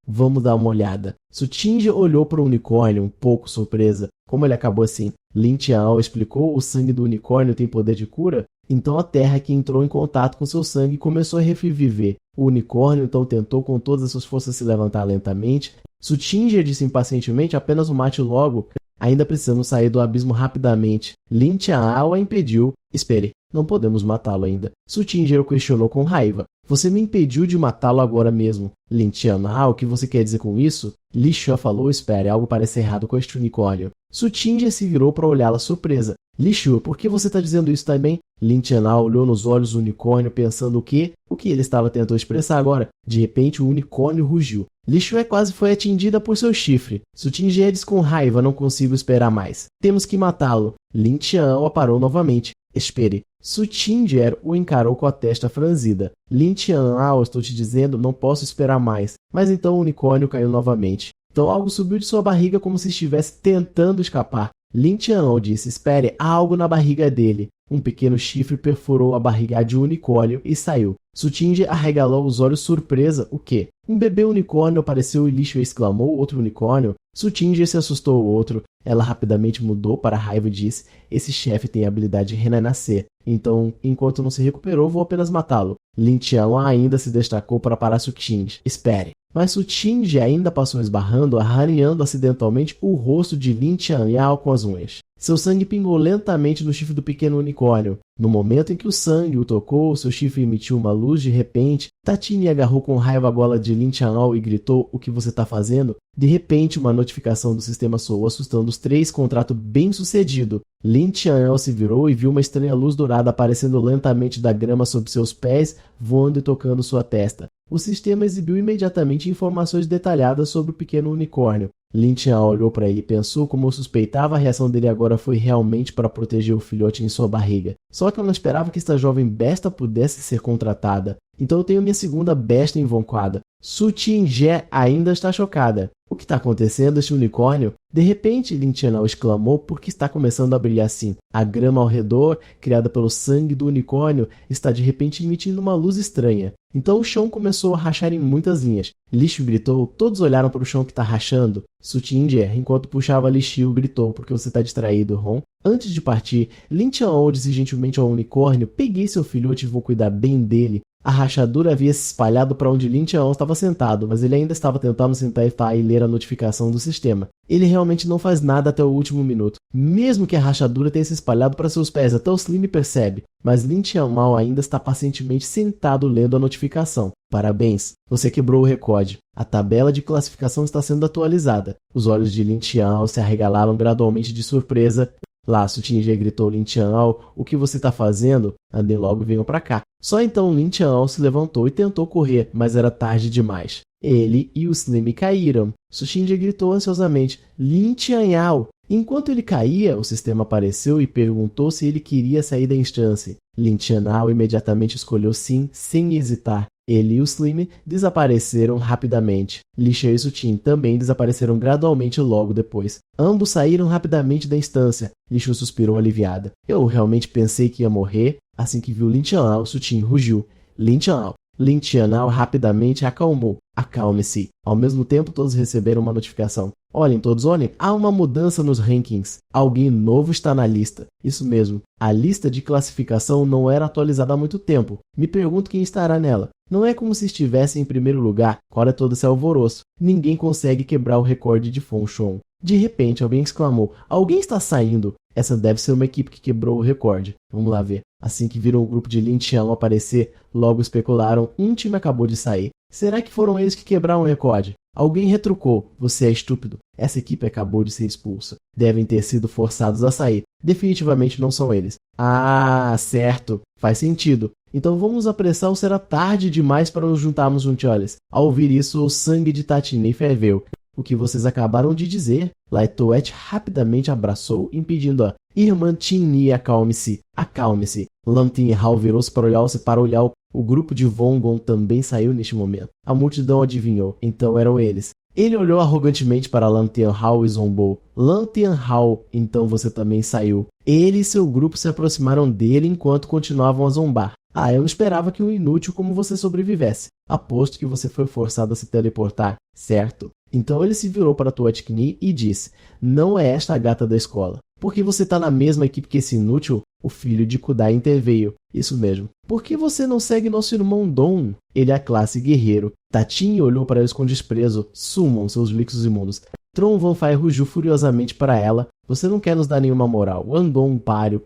dar uma olhada. Sutin olhou para o unicórnio, um pouco surpresa. Como ele acabou assim? Lin Tianyao explicou: o sangue do unicórnio tem poder de cura? Então a terra que entrou em contato com seu sangue começou a reviver. O unicórnio então tentou com todas as suas forças se levantar lentamente. Sutin disse impacientemente: apenas o mate logo. Ainda precisamos sair do abismo rapidamente. Lin Tianyao a impediu. Espere, não podemos matá-lo ainda. Sutin o questionou com raiva: você me impediu de matá-lo agora mesmo. Lin Tianyao, o que você quer dizer com isso? Li Shui falou: espere, algo parece errado com este unicórnio. Sutin se virou para olhá-la surpresa. Li Shui, por que você está dizendo isso também? Lin Tianyao olhou nos olhos do unicórnio pensando o que ele estava tentando expressar agora. De repente o unicórnio rugiu. Li Shui quase foi atingida por seu chifre. Sutin disse com raiva: não consigo esperar mais. Temos que matá-lo. Lin Tianyao a parou novamente. Espere. Sutin o encarou com a testa franzida. Lin Tianyao, estou te dizendo, não posso esperar mais. Mas então o unicórnio caiu novamente. Então algo subiu de sua barriga como se estivesse tentando escapar. Lin Tianyao disse: espere, há algo na barriga dele. Um pequeno chifre perfurou a barriga de um unicórnio e saiu. Sutin arregalou os olhos surpresa. O quê? Um bebê unicórnio apareceu e Li Shui exclamou: outro unicórnio? Sutin se assustou o outro. Ela rapidamente mudou para a raiva e disse: esse chefe tem a habilidade de renascer. Então, enquanto não se recuperou, vou apenas matá-lo. Lin Tianyao ainda se destacou para parar Sutin. Espere. Mas Sutin ainda passou esbarrando, arranhando acidentalmente o rosto de Lin Tianyao com as unhas. Seu sangue pingou lentamente no chifre do pequeno unicórnio. No momento em que o sangue o tocou, seu chifre emitiu uma luz de repente. Tatini agarrou com raiva a gola de Lin Chanao e gritou: "O que você está fazendo?" De repente, uma notificação do sistema soou, assustando os três. Contrato bem sucedido. Lin Chanao se virou e viu uma estranha luz dourada aparecendo lentamente da grama sob seus pés, voando e tocando sua testa. O sistema exibiu imediatamente informações detalhadas sobre o pequeno unicórnio. Lin Chanao olhou para ele e pensou: como eu suspeitava, a reação dele agora foi realmente para proteger o filhote em sua barriga. Só que eu não esperava que esta jovem besta pudesse ser contratada. Então eu tenho minha segunda besta invocada. Su Ting-je ainda está chocada. O que está acontecendo? Este unicórnio? De repente, Lin Chanao exclamou: por que está começando a brilhar assim? A grama ao redor, criada pelo sangue do unicórnio, está de repente emitindo uma luz estranha. Então o chão começou a rachar em muitas linhas. Lixo gritou. Todos olharam para o chão que está rachando. Su Ting-je, enquanto puxava Lixio, gritou: porque você está distraído, Ron? Antes de partir, Lin Chanao disse gentilmente ao unicórnio: peguei seu filhote e vou cuidar bem dele. A rachadura havia se espalhado para onde Lin Chanao estava sentado, mas ele ainda estava tentando sentar e ler a notificação do sistema. Ele realmente não faz nada até o último minuto. Mesmo que a rachadura tenha se espalhado para seus pés, até o Slim percebe. Mas Lin Chanao ainda está pacientemente sentado lendo a notificação. Parabéns, você quebrou o recorde. A tabela de classificação está sendo atualizada. Os olhos de Lin Chanao se arregalaram gradualmente de surpresa. Lá, Su Ting-je, gritou Lin Chanao: o que você está fazendo? Andem logo e venham para cá. Só então Lin Chanao se levantou e tentou correr, mas era tarde demais. Ele e o Slim caíram. Su Ting-je gritou ansiosamente: Lin Chanao! Enquanto ele caía, o sistema apareceu e perguntou se ele queria sair da instância. Lin Chanao imediatamente escolheu sim, sem hesitar. Ele e o Slim desapareceram rapidamente. Li Xiao e Su Ting também desapareceram gradualmente logo depois. Ambos saíram rapidamente da instância. Li Xiao suspirou aliviada. Eu realmente pensei que ia morrer. Assim que viu Lin Chanao, Su Ting rugiu: Lin Chanao! Lin Chanao rapidamente acalmou. Acalme-se. Ao mesmo tempo, todos receberam uma notificação. Olhem, todos olhem. Há uma mudança nos rankings. Alguém novo está na lista. Isso mesmo. A lista de classificação não era atualizada há muito tempo. Me pergunto quem estará nela. Não é como se estivesse em primeiro lugar. Agora todo esse alvoroço. Ninguém consegue quebrar o recorde de Fenchon. De repente, alguém exclamou: alguém está saindo. Essa deve ser uma equipe que quebrou o recorde. Vamos lá ver. Assim que viram o grupo de Lin Chanao aparecer, logo especularam: um time acabou de sair. Será que foram eles que quebraram o recorde? Alguém retrucou: você é estúpido. Essa equipe acabou de ser expulsa. Devem ter sido forçados a sair. Definitivamente não são eles. Ah, certo. Faz sentido. Então vamos apressar ou será tarde demais para nos juntarmos juntos. Ao ouvir isso, o sangue de Tatini ferveu. O que vocês acabaram de dizer? Lai Toet rapidamente abraçou, impedindo-a. Irmã Tinni, acalme-se. Acalme-se. Lam Tin Hao virou-se para olhar o grupo de Vongon também saiu neste momento. A multidão adivinhou. Então eram eles. Ele olhou arrogantemente para Lam Tin Hao e zombou. Lam Tin Hao, então você também saiu. Ele e seu grupo se aproximaram dele enquanto continuavam a zombar. Ah, eu não esperava que um inútil como você sobrevivesse. Aposto que você foi forçado a se teleportar, certo? Então ele se virou para Tuatkni e disse: não é esta a gata da escola. Por que você está na mesma equipe que esse inútil? O filho de Kudai interveio. Isso mesmo. Por que você não segue nosso irmão Dom? Ele é a classe guerreiro. Tatini olhou para eles com desprezo. Sumam, seus lixos imundos. Tron Van Fai rugiu furiosamente para ela. Você não quer nos dar nenhuma moral. Andon, páreo.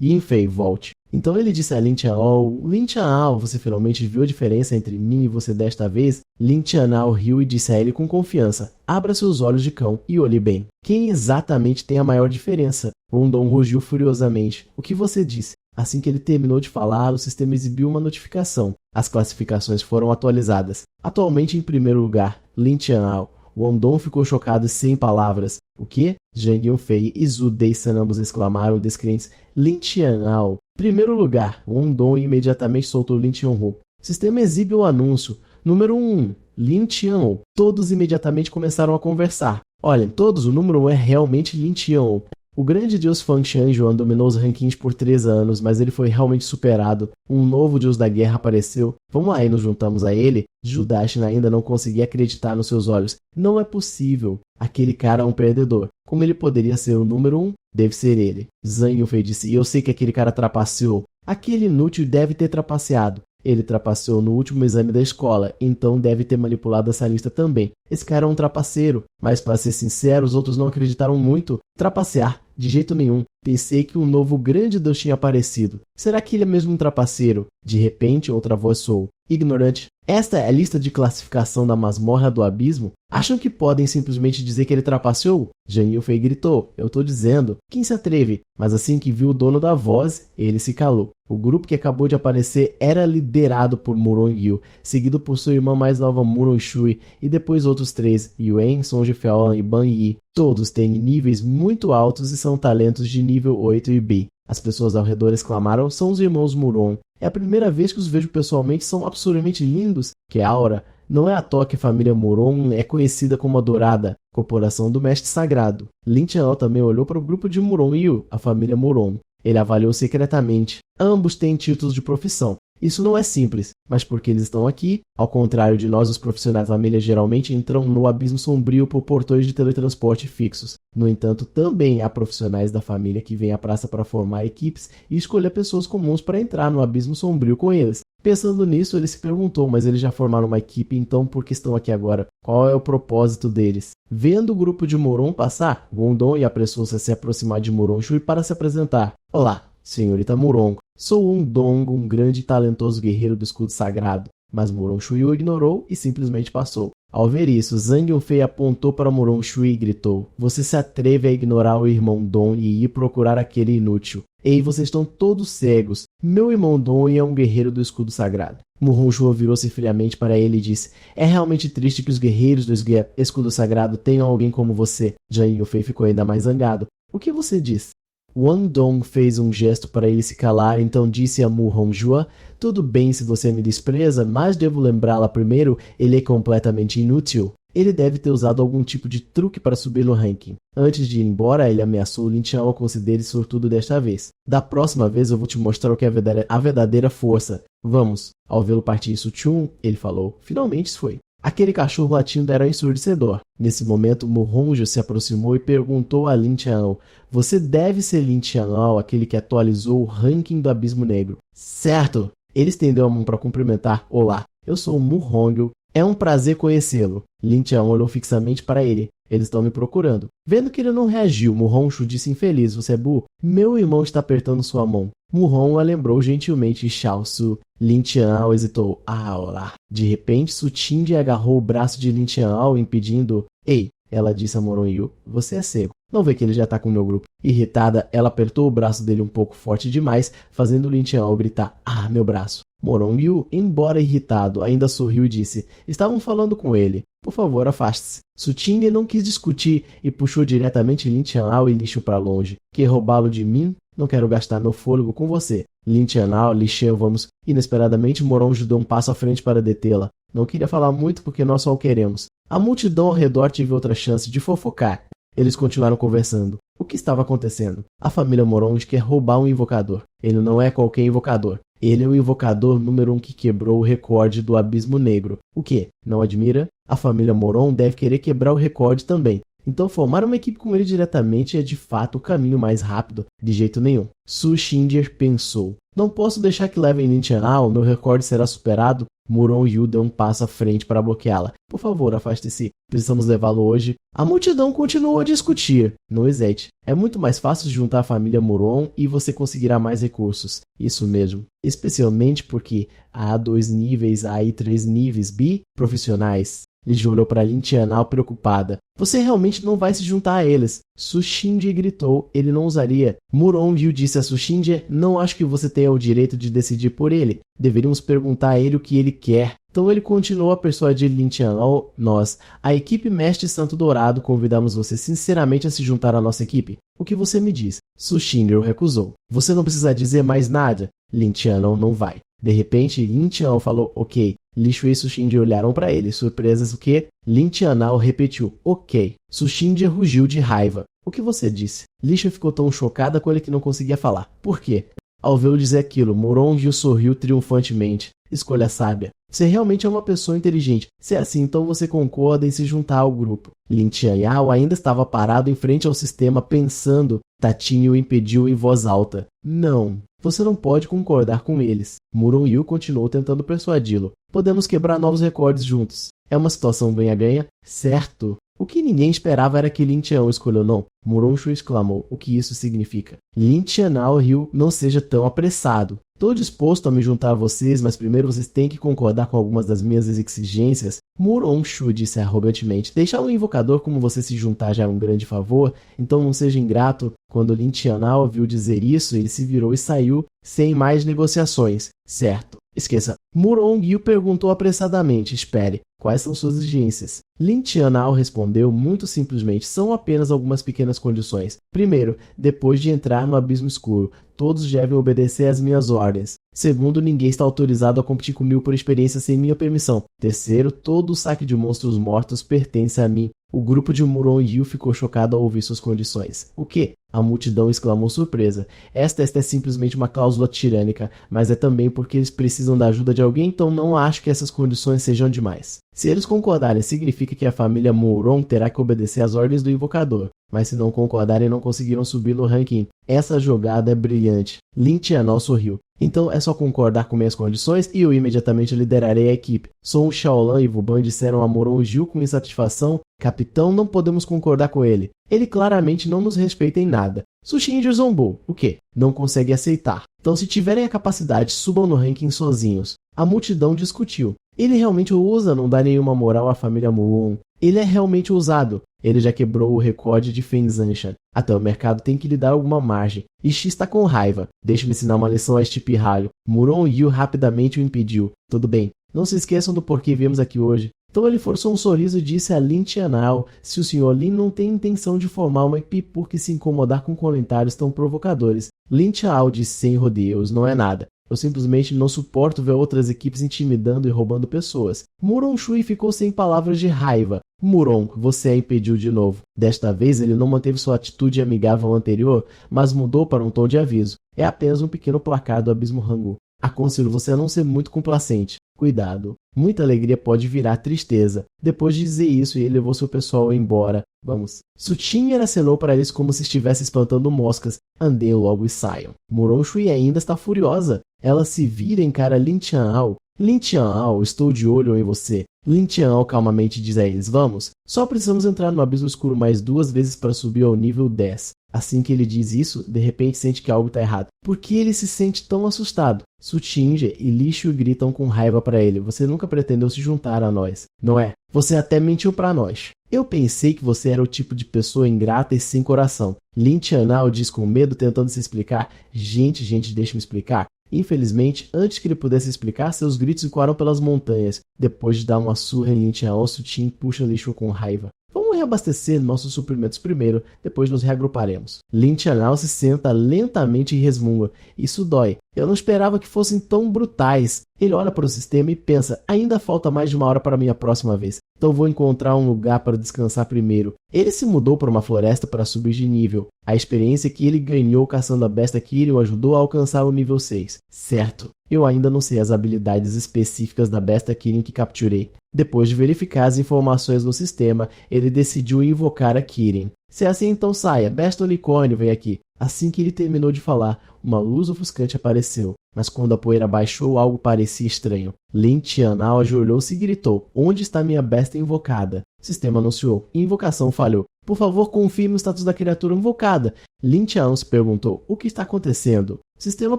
Yinfei, volte. Então ele disse a Lin Chanao: Lin Chanao, você finalmente viu a diferença entre mim e você desta vez? Lin Chanao riu e disse a ele com confiança: abra seus olhos de cão e olhe bem. Quem exatamente tem a maior diferença? Rondon rugiu furiosamente. O que você disse? Assim que ele terminou de falar, o sistema exibiu uma notificação. As classificações foram atualizadas. Atualmente em primeiro lugar, Lin Chanao. Wondon ficou chocado e sem palavras. O quê? Zhang Yunfei e Zhu Deisan ambos exclamaram descrentes: Lin Chanao. Primeiro lugar, Wondon imediatamente soltou Lin Chanao. Sistema exibe o anúncio. Número 1, Lin Chanao. Todos imediatamente começaram a conversar. Olhem, todos, o número 1 é realmente Lin Chanao. O grande deus Fang Xianjuan dominou os rankings por 3 anos, mas ele foi realmente superado. Um novo deus da guerra apareceu. Vamos lá e nos juntamos a ele? Judashina ainda não conseguia acreditar nos seus olhos. Não é possível. Aquele cara é um perdedor. Como ele poderia ser o número 1? Deve ser ele. Zhang Yunfei disse: e eu sei que aquele cara trapaceou. Aquele inútil deve ter trapaceado. Ele trapaceou no último exame da escola, então deve ter manipulado essa lista também. Esse cara é um trapaceiro, mas para ser sincero, os outros não acreditaram muito. Trapacear, de jeito nenhum. Pensei que um novo grande Deus tinha aparecido. Será que ele é mesmo um trapaceiro? De repente, outra voz soou. Ignorante. Esta é a lista de classificação da masmorra do abismo? Acham que podem simplesmente dizer que ele trapaceou? Jan Yufei gritou. Eu tô dizendo. Quem se atreve? Mas assim que viu o dono da voz, ele se calou. O grupo que acabou de aparecer era liderado por Muron Yu, seguido por sua irmã mais nova Muron Shui e depois outros 3, Yuen, Sonji Feolan e Ban Yi. Todos têm níveis muito altos e são talentos de nível 8 e B. As pessoas ao redor exclamaram, são os irmãos Muron. É a primeira vez que os vejo pessoalmente, são absurdamente lindos. Que aura! Não é à toa que a família Muron é conhecida como a Dourada, corporação do Mestre Sagrado. Lin Qianlao também olhou para o grupo de Muron Yu, a família Muron. Ele avaliou secretamente. Ambos têm títulos de profissão. Isso não é simples, mas porque eles estão aqui, ao contrário de nós, os profissionais da família geralmente entram no abismo sombrio por portões de teletransporte fixos. No entanto, também há profissionais da família que vêm à praça para formar equipes e escolher pessoas comuns para entrar no abismo sombrio com eles. Pensando nisso, ele se perguntou, mas eles já formaram uma equipe, então por que estão aqui agora? Qual é o propósito deles? Vendo o grupo de Muron passar, Gondong apressou-se a se aproximar de Muron Shui para se apresentar. Olá, senhorita Muron. Sou um Dong, um grande e talentoso guerreiro do escudo sagrado. Mas Muron Shui o ignorou e simplesmente passou. Ao ver isso, Zhang Yunfei apontou para Muron Shui e gritou. Você se atreve a ignorar o irmão Dong e ir procurar aquele inútil. Ei, vocês estão todos cegos. Meu irmão Dong é um guerreiro do escudo sagrado. Muron Shui virou-se friamente para ele e disse. É realmente triste que os guerreiros do escudo sagrado tenham alguém como você. Zhang Yunfei ficou ainda mais zangado. O que você diz? Wang Dong fez um gesto para ele se calar, então disse a Mu Hongzhua, tudo bem se você me despreza, mas devo lembrá-la primeiro, ele é completamente inútil. Ele deve ter usado algum tipo de truque para subir no ranking. Antes de ir embora, ele ameaçou Lin Qianlao a considere sortudo desta vez. Da próxima vez eu vou te mostrar o que é a verdadeira força. Vamos. Ao vê-lo partir Su-chun, ele falou, finalmente isso foi. Aquele cachorro latindo era ensurdecedor. Nesse momento, Mu Hongzhua se aproximou e perguntou a Lin Qianlao, você deve ser Lin Qianlao, aquele que atualizou o ranking do Abismo Negro. Certo! Ele estendeu a mão para cumprimentar. Olá, eu sou o Mu Hongzhua. É um prazer conhecê-lo. Lin Qianlao olhou fixamente para ele. Eles estão me procurando. Vendo que ele não reagiu, Mu Hongzhua disse infeliz, você é burro? Meu irmão está apertando sua mão. Mu Hongzhua lembrou gentilmente Xiao Su. Lin Qianlao hesitou. Ah, olá. De repente, Su Tingde agarrou o braço de Lin Qianlao, impedindo... Ei, ela disse a Muron Yu, você é cego. Não vê que ele já está com o meu grupo. Irritada, ela apertou o braço dele um pouco forte demais, fazendo Lin Qianlao gritar, ah, meu braço. Muron Yu, embora irritado, ainda sorriu e disse, estavam falando com ele. Por favor, afaste-se. Su Tingde não quis discutir e puxou diretamente Lin Qianlao e lixo para longe. Quer roubá-lo de mim? Não quero gastar meu fôlego com você. Lin Qianlao, Li Shen, vamos. Inesperadamente, Muron deu um passo à frente para detê-la. Não queria falar muito porque nós só o queremos. A multidão ao redor teve outra chance de fofocar. Eles continuaram conversando. O que estava acontecendo? A família Muron quer roubar um invocador. Ele não é qualquer invocador. Ele é o invocador número 1 que quebrou o recorde do Abismo Negro. O que? Não admira? A família Muron deve querer quebrar o recorde também. Então formar uma equipe com ele diretamente é de fato o caminho mais rápido, de jeito nenhum. Su Xinger pensou. Não posso deixar que levem Lin Qianlao, meu recorde será superado. Muron Yu deu um passo à frente para bloqueá-la. Por favor, afaste-se. Precisamos levá-lo hoje. A multidão continuou a discutir. Não hesite. É muito mais fácil juntar a família Muron e você conseguirá mais recursos. Isso mesmo. Especialmente porque há 2 níveis A e 3 níveis B profissionais. Ele olhou para Lin Qianlao preocupada. Você realmente não vai se juntar a eles. Su Xinger gritou. Ele não usaria. Muron Yu disse a Su Xinger, não acho que você tenha o direito de decidir por ele. Deveríamos perguntar a ele o que ele quer. Então ele continuou a persuadir Lin Qianlao. Nós, a equipe Mestre Santo Dourado, convidamos você sinceramente a se juntar à nossa equipe. O que você me diz? Su Xinger o recusou. Você não precisa dizer mais nada. Lin Qianlao não vai. De repente, Lin Qianlao falou, ok. Li Shui e Su Xinger olharam para ele, surpresas o que? Lin Qianlao repetiu, ok. Su Xinger rugiu de raiva. O que você disse? Li Shui ficou tão chocada com ele que não conseguia falar. Por quê? Ao vê-lo dizer aquilo, Muron Yu sorriu triunfantemente. Escolha sábia. Você realmente é uma pessoa inteligente. Se é assim, então você concorda em se juntar ao grupo. Lin Qianlao ainda estava parado em frente ao sistema pensando. Tatinho o impediu em voz alta. Não. Você não pode concordar com eles. Muron Yu continuou tentando persuadi-lo. Podemos quebrar novos recordes juntos. É uma situação ganha-ganha? Certo. O que ninguém esperava era que Lin Tian escolheu não. Muron Shu exclamou. O que isso significa? Lin Tianao riu. Não seja tão apressado. Estou disposto a me juntar a vocês, mas primeiro vocês têm que concordar com algumas das minhas exigências. Muron Shu disse arrogantemente. Deixar um invocador como você se juntar já é um grande favor, então não seja ingrato. Quando Lin Tianao ouviu dizer isso, ele se virou e saiu sem mais negociações. Certo. Esqueça. Muron Yu perguntou apressadamente. Espere. Quais são suas exigências? Lin Tianao respondeu muito simplesmente. São apenas algumas pequenas condições. Primeiro, depois de entrar no abismo escuro, todos devem obedecer às minhas ordens. Segundo, ninguém está autorizado a competir comigo por experiência sem minha permissão. Terceiro, todo o saque de monstros mortos pertence a mim. O grupo de Muron Yu ficou chocado ao ouvir suas condições. O quê? A multidão exclamou surpresa. Esta é simplesmente uma cláusula tirânica, mas é também porque eles precisam da ajuda de alguém, então não acho que essas condições sejam demais. Se eles concordarem, significa que a família Muron terá que obedecer às ordens do invocador. Mas se não concordarem, não conseguiram subir no ranking. Essa jogada é brilhante. Lin Tianao sorriu. Então é só concordar com minhas condições e eu imediatamente liderarei a equipe. Sou Shaolan e Wuban disseram a Muron Yu com insatisfação. Capitão, não podemos concordar com ele. Ele claramente não nos respeita em nada. Sushinger zombou. O quê? Não consegue aceitar. Então se tiverem a capacidade, subam no ranking sozinhos. A multidão discutiu. Ele realmente ousa não dar nenhuma moral à família Muon. Ele é realmente ousado. Ele já quebrou o recorde de Feng Zanshan. Até o mercado tem que lhe dar alguma margem. Ishi está com raiva. Deixe-me ensinar uma lição a este pirralho. Muron Yu rapidamente o impediu. Tudo bem. Não se esqueçam do porquê viemos aqui hoje. Então ele forçou um sorriso e disse a Lin Tianao, se o Sr. Lin não tem intenção de formar uma equipe por que se incomodar com comentários tão provocadores. Lin Tianao disse sem rodeios, não é nada. Eu simplesmente não suporto ver outras equipes intimidando e roubando pessoas. Muron Shui ficou sem palavras de raiva. Muron, você a impediu de novo. Desta vez ele não manteve sua atitude amigável anterior, mas mudou para um tom de aviso. É apenas um pequeno placar do Abismo Rangu. Aconselho você a não ser muito complacente. Cuidado. Muita alegria pode virar tristeza. Depois de dizer isso, ele levou seu pessoal embora. Vamos. Sutinha acenou para eles como se estivesse espantando moscas. Andem logo e saiam. Muron Shui ainda está furiosa. Ela se vira e encara Lin Tianao. Lin Tianao, estou de olho em você. Lin Tianao calmamente diz a eles, vamos. Só precisamos entrar no abismo escuro mais 2 vezes para subir ao nível 10. Assim que ele diz isso, de repente sente que algo está errado. Por que ele se sente tão assustado? Sutinja e Li Shu gritam com raiva para ele. Você nunca pretendeu se juntar a nós, não é? Você até mentiu para nós. Eu pensei que você era o tipo de pessoa ingrata e sem coração. Lin Tianao diz com medo, tentando se explicar. Gente, deixa-me explicar. Infelizmente, antes que ele pudesse explicar, seus gritos ecoaram pelas montanhas. Depois de dar uma surra em Lin Tianao, Sutin puxa Li Shu com raiva. Vamos reabastecer nossos suprimentos primeiro, depois nos reagruparemos. Lin Tianao se senta lentamente e resmunga. Isso dói. Eu não esperava que fossem tão brutais. Ele olha para o sistema e pensa, ainda falta mais de 1 hora para minha próxima vez. Então vou encontrar um lugar para descansar primeiro. Ele se mudou para uma floresta para subir de nível. A experiência que ele ganhou caçando a besta Kirin o ajudou a alcançar o nível 6. Certo. Eu ainda não sei as habilidades específicas da besta Kirin que capturei. Depois de verificar as informações no sistema, ele decidiu invocar a Kirin. Se é assim, então saia. Besta Unicórnio vem aqui. Assim que ele terminou de falar, uma luz ofuscante apareceu. Mas quando a poeira baixou, algo parecia estranho. Lin Tianao ajoelhou-se e gritou, onde está minha besta invocada? O sistema anunciou, invocação falhou. Por favor, confirme o status da criatura invocada. Lin Tianao se perguntou, o que está acontecendo? O sistema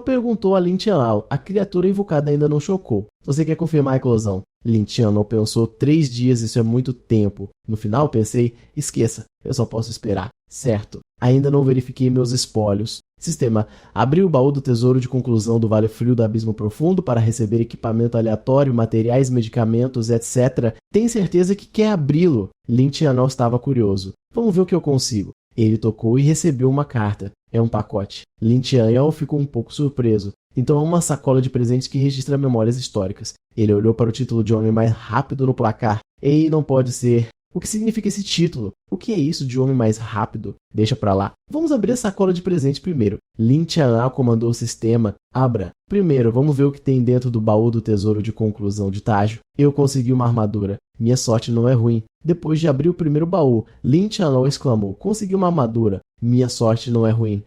perguntou a Lin Tianao, a criatura invocada ainda não chocou. Você quer confirmar a eclosão? Lin Tianao pensou, 3 dias, isso é muito tempo. No final pensei, esqueça, eu só posso esperar. Certo, ainda não verifiquei meus espólios. Sistema, abriu o baú do tesouro de conclusão do Vale Frio do Abismo Profundo para receber equipamento aleatório, materiais, medicamentos, etc. Tem certeza que quer abri-lo? Lin Tianao estava curioso. Vamos ver o que eu consigo. Ele tocou e recebeu uma carta. É um pacote. Lin Tianao ficou um pouco surpreso. Então é uma sacola de presentes que registra memórias históricas. Ele olhou para o título de homem mais rápido no placar. Ei, não pode ser. O que significa esse título? O que é isso de homem mais rápido? Deixa pra lá. Vamos abrir a sacola de presente primeiro. Lin Tianao comandou o sistema. Abra. Primeiro, vamos ver o que tem dentro do baú do tesouro de conclusão de Tágio. Eu consegui uma armadura. Minha sorte não é ruim. Depois de abrir o primeiro baú, Lin Tianao exclamou. Consegui uma armadura. Minha sorte não é ruim.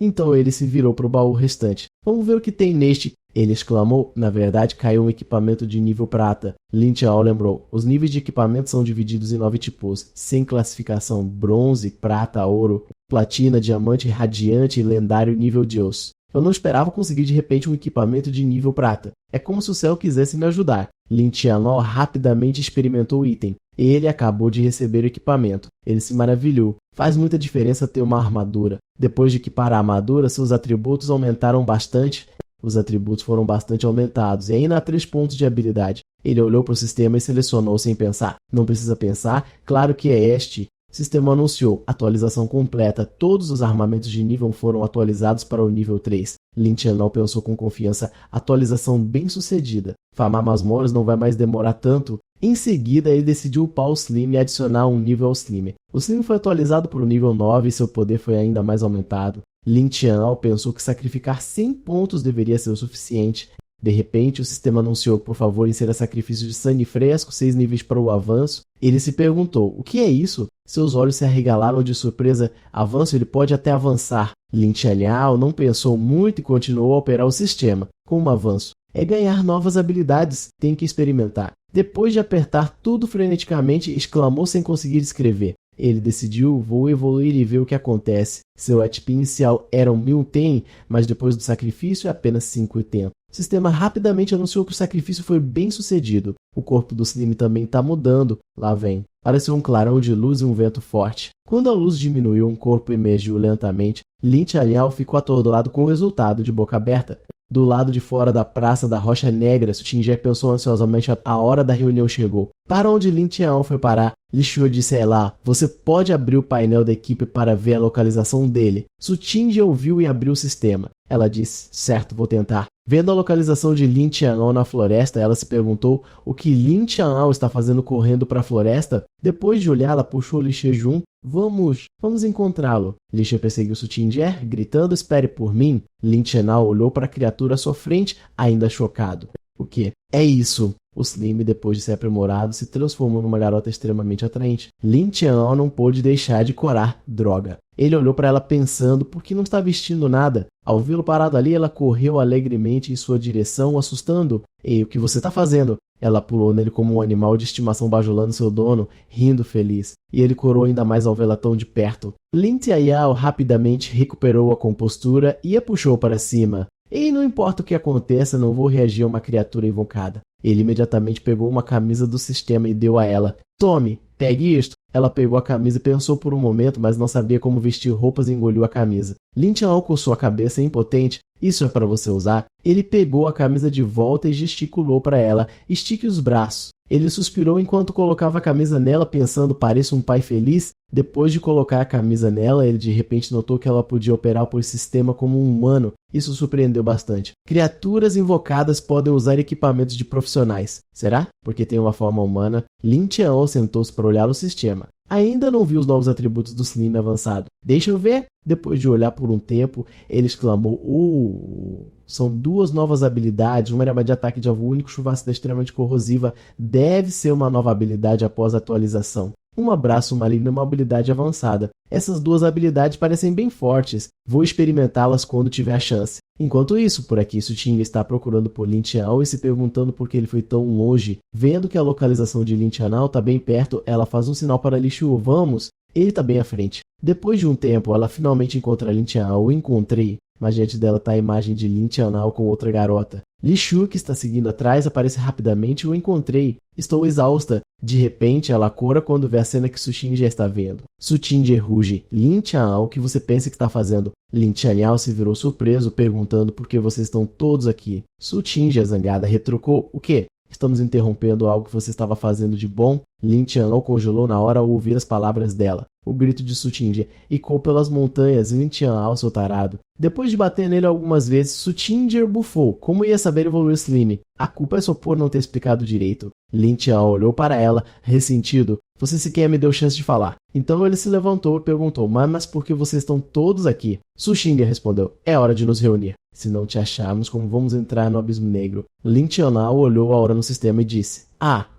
Então ele se virou para o baú restante. Vamos ver o que tem neste, ele exclamou. Na verdade, caiu um equipamento de nível prata. Lin Tianhao lembrou. Os níveis de equipamento são divididos em 9 tipos, sem classificação: bronze, prata, ouro, platina, diamante, radiante e lendário nível Deus. Eu não esperava conseguir de repente um equipamento de nível prata. É como se o céu quisesse me ajudar. Lin Tianhao rapidamente experimentou o item. Ele acabou de receber o equipamento. Ele se maravilhou. Faz muita diferença ter uma armadura. Depois de equipar a armadura, seus atributos aumentaram bastante. Os atributos foram bastante aumentados. E ainda há 3 pontos de habilidade. Ele olhou para o sistema e selecionou sem pensar. Não precisa pensar, claro que é este. O sistema anunciou atualização completa. Todos os armamentos de nível foram atualizados para o nível 3. Lin Tianhao pensou com confiança. Atualização bem sucedida. Farmar masmorras não vai mais demorar tanto. Em seguida, ele decidiu upar o Slim e adicionar um nível ao Slim. O Slim foi atualizado para o nível 9 e seu poder foi ainda mais aumentado. Lin Tianhao pensou que sacrificar 100 pontos deveria ser o suficiente. De repente, o sistema anunciou que, por favor, insira sacrifício de sangue fresco, 6 níveis para o avanço. Ele se perguntou, o que é isso? Seus olhos se arregalaram de surpresa. Avanço, ele pode até avançar. Lin Tianhao não pensou muito e continuou a operar o sistema. Como avanço? É ganhar novas habilidades, tem que experimentar. Depois de apertar tudo freneticamente, exclamou sem conseguir escrever. Ele decidiu, vou evoluir e ver o que acontece. Seu HP inicial era 1000 TEM, mas depois do sacrifício é apenas 5 TEM. O sistema rapidamente anunciou que o sacrifício foi bem sucedido. O corpo do Slim também está mudando. Lá vem. Pareceu um clarão de luz e um vento forte. Quando a luz diminuiu, um corpo emergiu lentamente. Lin Tianhao ficou atordoado com o resultado, de boca aberta. Do lado de fora da praça da Rocha Negra, Su Tingé pensou ansiosamente. A hora da reunião chegou. Para onde Lin Tianhao foi parar? Li Shuo disse a ela, você pode abrir o painel da equipe para ver a localização dele. Su Tingé ouviu e abriu o sistema. Ela disse, certo, vou tentar. Vendo a localização de Lin Tianhao na floresta, ela se perguntou o que Lin Tianhao está fazendo correndo para a floresta. Depois de olhar, ela puxou Li Shuo junto. Vamos encontrá-lo. Li Shuo perseguiu Su Tingé, gritando, espere por mim. Lin Tianhao olhou para a criatura à sua frente, ainda chocado. O que? É isso. O Slim, depois de ser aprimorado, se transformou numa garota extremamente atraente. Lin Tianhao não pôde deixar de corar. Droga. Ele olhou para ela pensando por que não está vestindo nada. Ao vê-lo parado ali, ela correu alegremente em sua direção, assustando. Ei, o que você está fazendo? Ela pulou nele como um animal de estimação bajulando seu dono, rindo feliz. E ele corou ainda mais ao vê-la tão de perto. Lin Tianhao rapidamente recuperou a compostura e a puxou para cima. E não importa o que aconteça, não vou reagir a uma criatura invocada. Ele imediatamente pegou uma camisa do sistema e deu a ela. Tome, pegue isto. Ela pegou a camisa e pensou por um momento, mas não sabia como vestir roupas e engoliu a camisa. Lin Tianhao coçou a cabeça impotente. Isso é para você usar? Ele pegou a camisa de volta e gesticulou para ela. Estique os braços. Ele suspirou enquanto colocava a camisa nela, pensando, pareça um pai feliz. Depois de colocar a camisa nela, ele de repente notou que ela podia operar por sistema como um humano. Isso surpreendeu bastante. Criaturas invocadas podem usar equipamentos de profissionais. Será? Porque tem uma forma humana. Lin Tianhao sentou-se para olhar o sistema. Ainda não viu os novos atributos do Slim avançado. Deixa eu ver. Depois de olhar por um tempo, ele exclamou, são 2 novas habilidades, uma era de ataque de alvo único, chuva ácida extremamente corrosiva, deve ser uma nova habilidade após a atualização. Um abraço maligno é uma habilidade avançada. Essas 2 habilidades parecem bem fortes, vou experimentá-las quando tiver a chance. Enquanto isso, por aqui, Su Tingé está procurando por Lin Tianhao e se perguntando por que ele foi tão longe. Vendo que a localização de Lin Tianhao está bem perto, ela faz um sinal para Li Shuo, vamos! Ele está bem à frente. Depois de um tempo, ela finalmente encontra Lin Tianhao. O encontrei, mas diante dela está a imagem de Lin Tianhao com outra garota. Li Shuo, que está seguindo atrás, aparece rapidamente. O encontrei. Estou exausta. De repente, ela cora quando vê a cena que Su Tingé está vendo. Su Tingé ruge. Lin Tianhao, o que você pensa que está fazendo? Lin Tianhao se virou surpreso, perguntando por que vocês estão todos aqui. Su Tingé, zangada, retrucou. O quê? Estamos interrompendo algo que você estava fazendo de bom? Lin Tianhao congelou na hora ao ouvir as palavras dela. O grito de Su Tingé ecoou pelas montanhas. Lin Tianhao, seu tarado. Depois de bater nele algumas vezes, Su Tingé bufou. Como ia saber evoluir Slim? A culpa é só por não ter explicado direito. Lin Tianhao olhou para ela, ressentido. Você sequer me deu chance de falar. Então ele se levantou e perguntou, mas por que vocês estão todos aqui? Su Tingé respondeu, é hora de nos reunir. Se não te acharmos, como vamos entrar no abismo negro? Lin Tianhao olhou a hora no sistema e disse,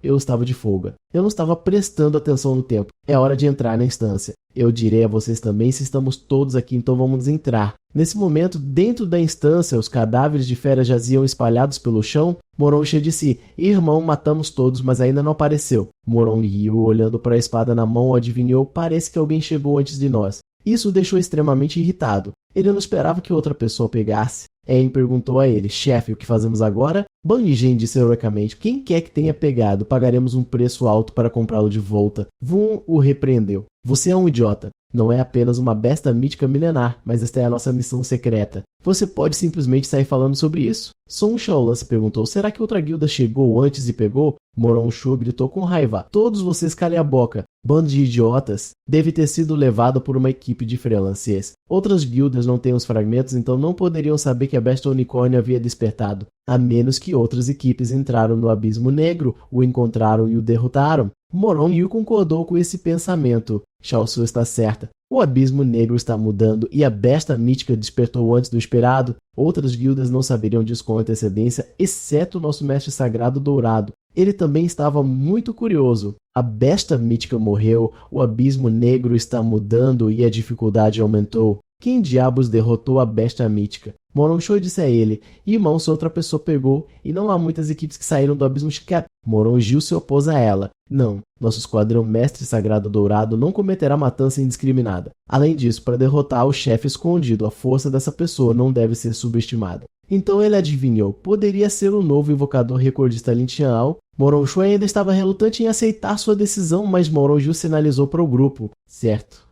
eu estava de folga. Eu não estava prestando atenção no tempo. É hora de entrar na instância. Eu direi a vocês também se estamos todos aqui, então vamos entrar. Nesse momento, dentro da instância, os cadáveres de feras jaziam espalhados pelo chão. Moronga disse: Irmão, matamos todos, mas ainda não apareceu. Moronga riu, olhando para a espada na mão, adivinhou: parece que alguém chegou antes de nós. Isso o deixou extremamente irritado. Ele não esperava que outra pessoa pegasse. Aang perguntou a ele: chefe, o que fazemos agora? Banjin disse heroicamente: quem quer que tenha pegado, pagaremos um preço alto para comprá-lo de volta. Vun o repreendeu: você é um idiota. Não é apenas uma besta mítica milenar, mas esta é a nossa missão secreta. Você pode simplesmente sair falando sobre isso? Sun Shaolan se perguntou: será que outra guilda chegou antes e pegou? Moronshu gritou com raiva: todos vocês calem a boca. Bando de idiotas. Deve ter sido levado por uma equipe de freelancers. Outras guildas não têm os fragmentos, então não poderiam saber que a besta unicórnio havia despertado. A menos que outras equipes entraram no Abismo Negro, o encontraram e o derrotaram. Moron concordou com esse pensamento. Shao Su está certa. O Abismo Negro está mudando e a besta mítica despertou antes do esperado. Outras guildas não saberiam disso com antecedência, exceto o nosso mestre sagrado dourado. Ele também estava muito curioso. A besta mítica morreu, o Abismo Negro está mudando e a dificuldade aumentou. Quem diabos derrotou a besta mítica? Moronshu disse a ele: irmão, se outra pessoa pegou, e não há muitas equipes que saíram do Abismo Shikap. Moronju se opôs a ela. Não, nosso esquadrão mestre sagrado dourado não cometerá matança indiscriminada. Além disso, para derrotar o chefe escondido, a força dessa pessoa não deve ser subestimada. Então ele adivinhou: poderia ser o novo invocador recordista Lin Qian'ao. Moronshu ainda estava relutante em aceitar sua decisão, mas Moronju sinalizou para o grupo: certo.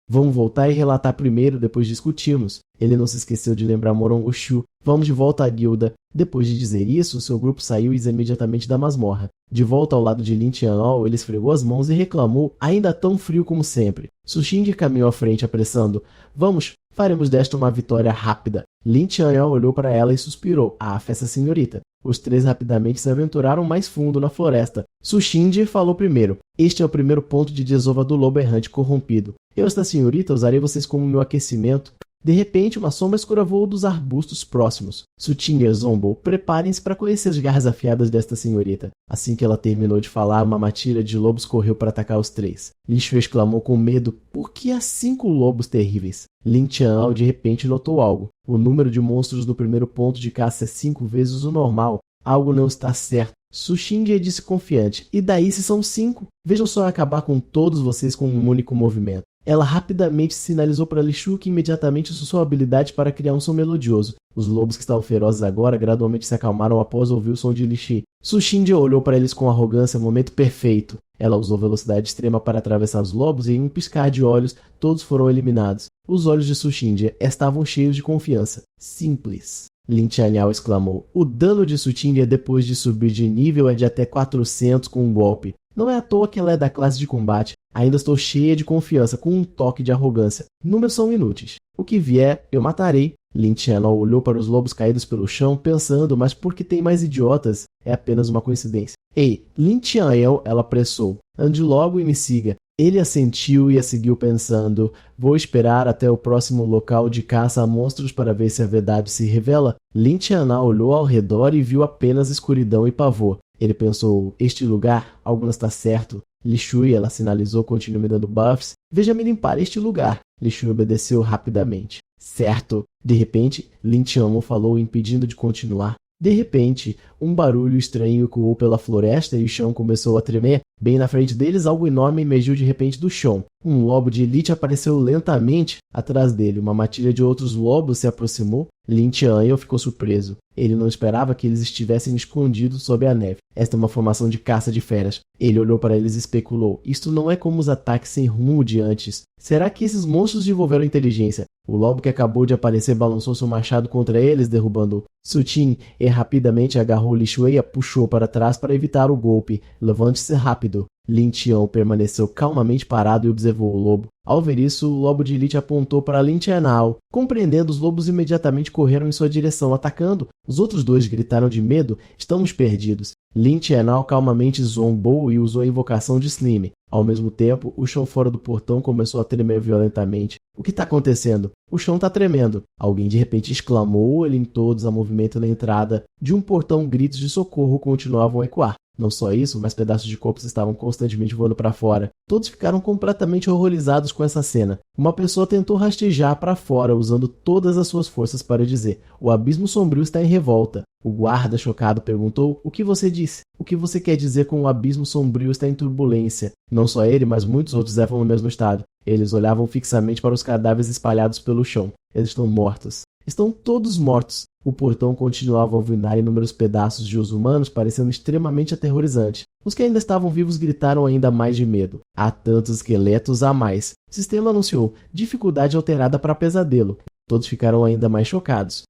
Vamos voltar e relatar primeiro, depois discutimos. Ele não se esqueceu de lembrar Morongoshu. Vamos de volta à guilda. Depois de dizer isso, seu grupo saiu imediatamente da masmorra. De volta ao lado de Lin Qian'ao, ele esfregou as mãos e reclamou: ainda tão frio como sempre. Sushinde caminhou à frente, apressando: vamos, faremos desta uma vitória rápida. Lin Qian'ao olhou para ela e suspirou: ah, festa senhorita. Os três rapidamente se aventuraram mais fundo na floresta. Sushinde falou primeiro: este é o primeiro ponto de desova do lobo errante corrompido. Eu, esta senhorita, usarei vocês como meu aquecimento. De repente, uma sombra escura voou dos arbustos próximos. Sutinger zombou: preparem-se para conhecer as garras afiadas desta senhorita. Assim que ela terminou de falar, uma matilha de lobos correu para atacar os três. Li Shui exclamou com medo: por que há 5 lobos terríveis? Lin Qian'ao de repente notou algo. O número de monstros do primeiro ponto de caça é 5 vezes o normal. Algo não está certo. Sushinde disse confiante: e daí se são 5? Vejam só acabar com todos vocês com um único movimento. Ela rapidamente sinalizou para Li Shui, que imediatamente usou sua habilidade para criar um som melodioso. Os lobos que estavam ferozes agora gradualmente se acalmaram após ouvir o som de Li Shui. Sushinde olhou para eles com arrogância, momento perfeito. Ela usou velocidade extrema para atravessar os lobos e em um piscar de olhos, todos foram eliminados. Os olhos de Sushinde estavam cheios de confiança. Simples. Lin Qian'ao exclamou: o dano de Sushinde depois de subir de nível é de até 400 com um golpe. Não é à toa que ela é da classe de combate. Ainda estou cheia de confiança, com um toque de arrogância. Números são inúteis. O que vier, eu matarei. Lin Qian'ao olhou para os lobos caídos pelo chão, pensando: mas por que tem mais idiotas? É apenas uma coincidência. Ei, Lin Qian'ao, ela apressou. Ande logo e me siga. Ele assentiu e a seguiu pensando: vou esperar até o próximo local de caça a monstros para ver se a verdade se revela. Lin Qian'ao olhou ao redor e viu apenas escuridão e pavor. Ele pensou: este lugar, algo não está certo. Li Shui, ela sinalizou: continue me dando buffs. Veja me limpar este lugar. Li Shui obedeceu rapidamente. Certo. De repente, Lin Qian'ao falou, impedindo de continuar. De repente, um barulho estranho ecoou pela floresta e o chão começou a tremer. Bem na frente deles, algo enorme emergiu de repente do chão. Um lobo de elite apareceu lentamente atrás dele. Uma matilha de outros lobos se aproximou. Lin Qian'ao ficou surpreso. Ele não esperava que eles estivessem escondidos sob a neve. Esta é uma formação de caça de feras. Ele olhou para eles e especulou: isto não é como os ataques sem rumo de antes. Será que esses monstros desenvolveram inteligência? O lobo que acabou de aparecer balançou seu machado contra eles, derrubando-o. Sutin rapidamente agarrou Li Shui e a puxou para trás para evitar o golpe. Levante-se rápido. Lin Qian'ao permaneceu calmamente parado e observou o lobo. Ao ver isso, o lobo de elite apontou para Lin Qian'ao. Compreendendo, os lobos imediatamente correram em sua direção, atacando. Os outros dois gritaram de medo: estamos perdidos. Lin Qian'ao calmamente zombou e usou a invocação de Slim. Ao mesmo tempo, o chão fora do portão começou a tremer violentamente. O que está acontecendo? O chão está tremendo. Alguém de repente exclamou, olhando todos a movimento na entrada. De um portão, gritos de socorro continuavam a ecoar. Não só isso, mas pedaços de corpos estavam constantemente voando para fora. Todos ficaram completamente horrorizados com essa cena. Uma pessoa tentou rastejar para fora, usando todas as suas forças para dizer: "O abismo sombrio está em revolta." O guarda, chocado, perguntou: "O que você disse? O que você quer dizer com o abismo sombrio está em turbulência?" Não só ele, mas muitos outros estavam no mesmo estado. Eles olhavam fixamente para os cadáveres espalhados pelo chão. Eles estão mortos. Estão todos mortos. O portão continuava a alvenar inúmeros pedaços de os humanos, parecendo extremamente aterrorizante. Os que ainda estavam vivos gritaram ainda mais de medo. "Há tantos esqueletos a mais." O sistema anunciou: "Dificuldade alterada para pesadelo." Todos ficaram ainda mais chocados.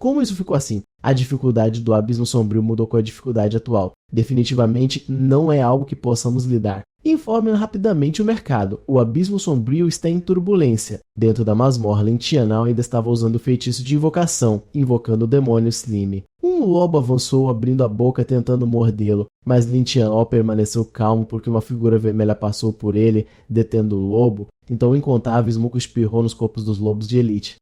Como isso ficou assim? A dificuldade do abismo sombrio mudou com a dificuldade atual. Definitivamente não é algo que possamos lidar. Informe rapidamente o mercado. O abismo sombrio está em turbulência. Dentro da masmorra, Lin Tianao ainda estava usando o feitiço de invocação, invocando o demônio Slim. Um lobo avançou, abrindo a boca tentando mordê-lo, mas Lin Tianao permaneceu calmo porque uma figura vermelha passou por ele, detendo o lobo. Então o incontável Smoke espirrou nos corpos dos lobos de elite.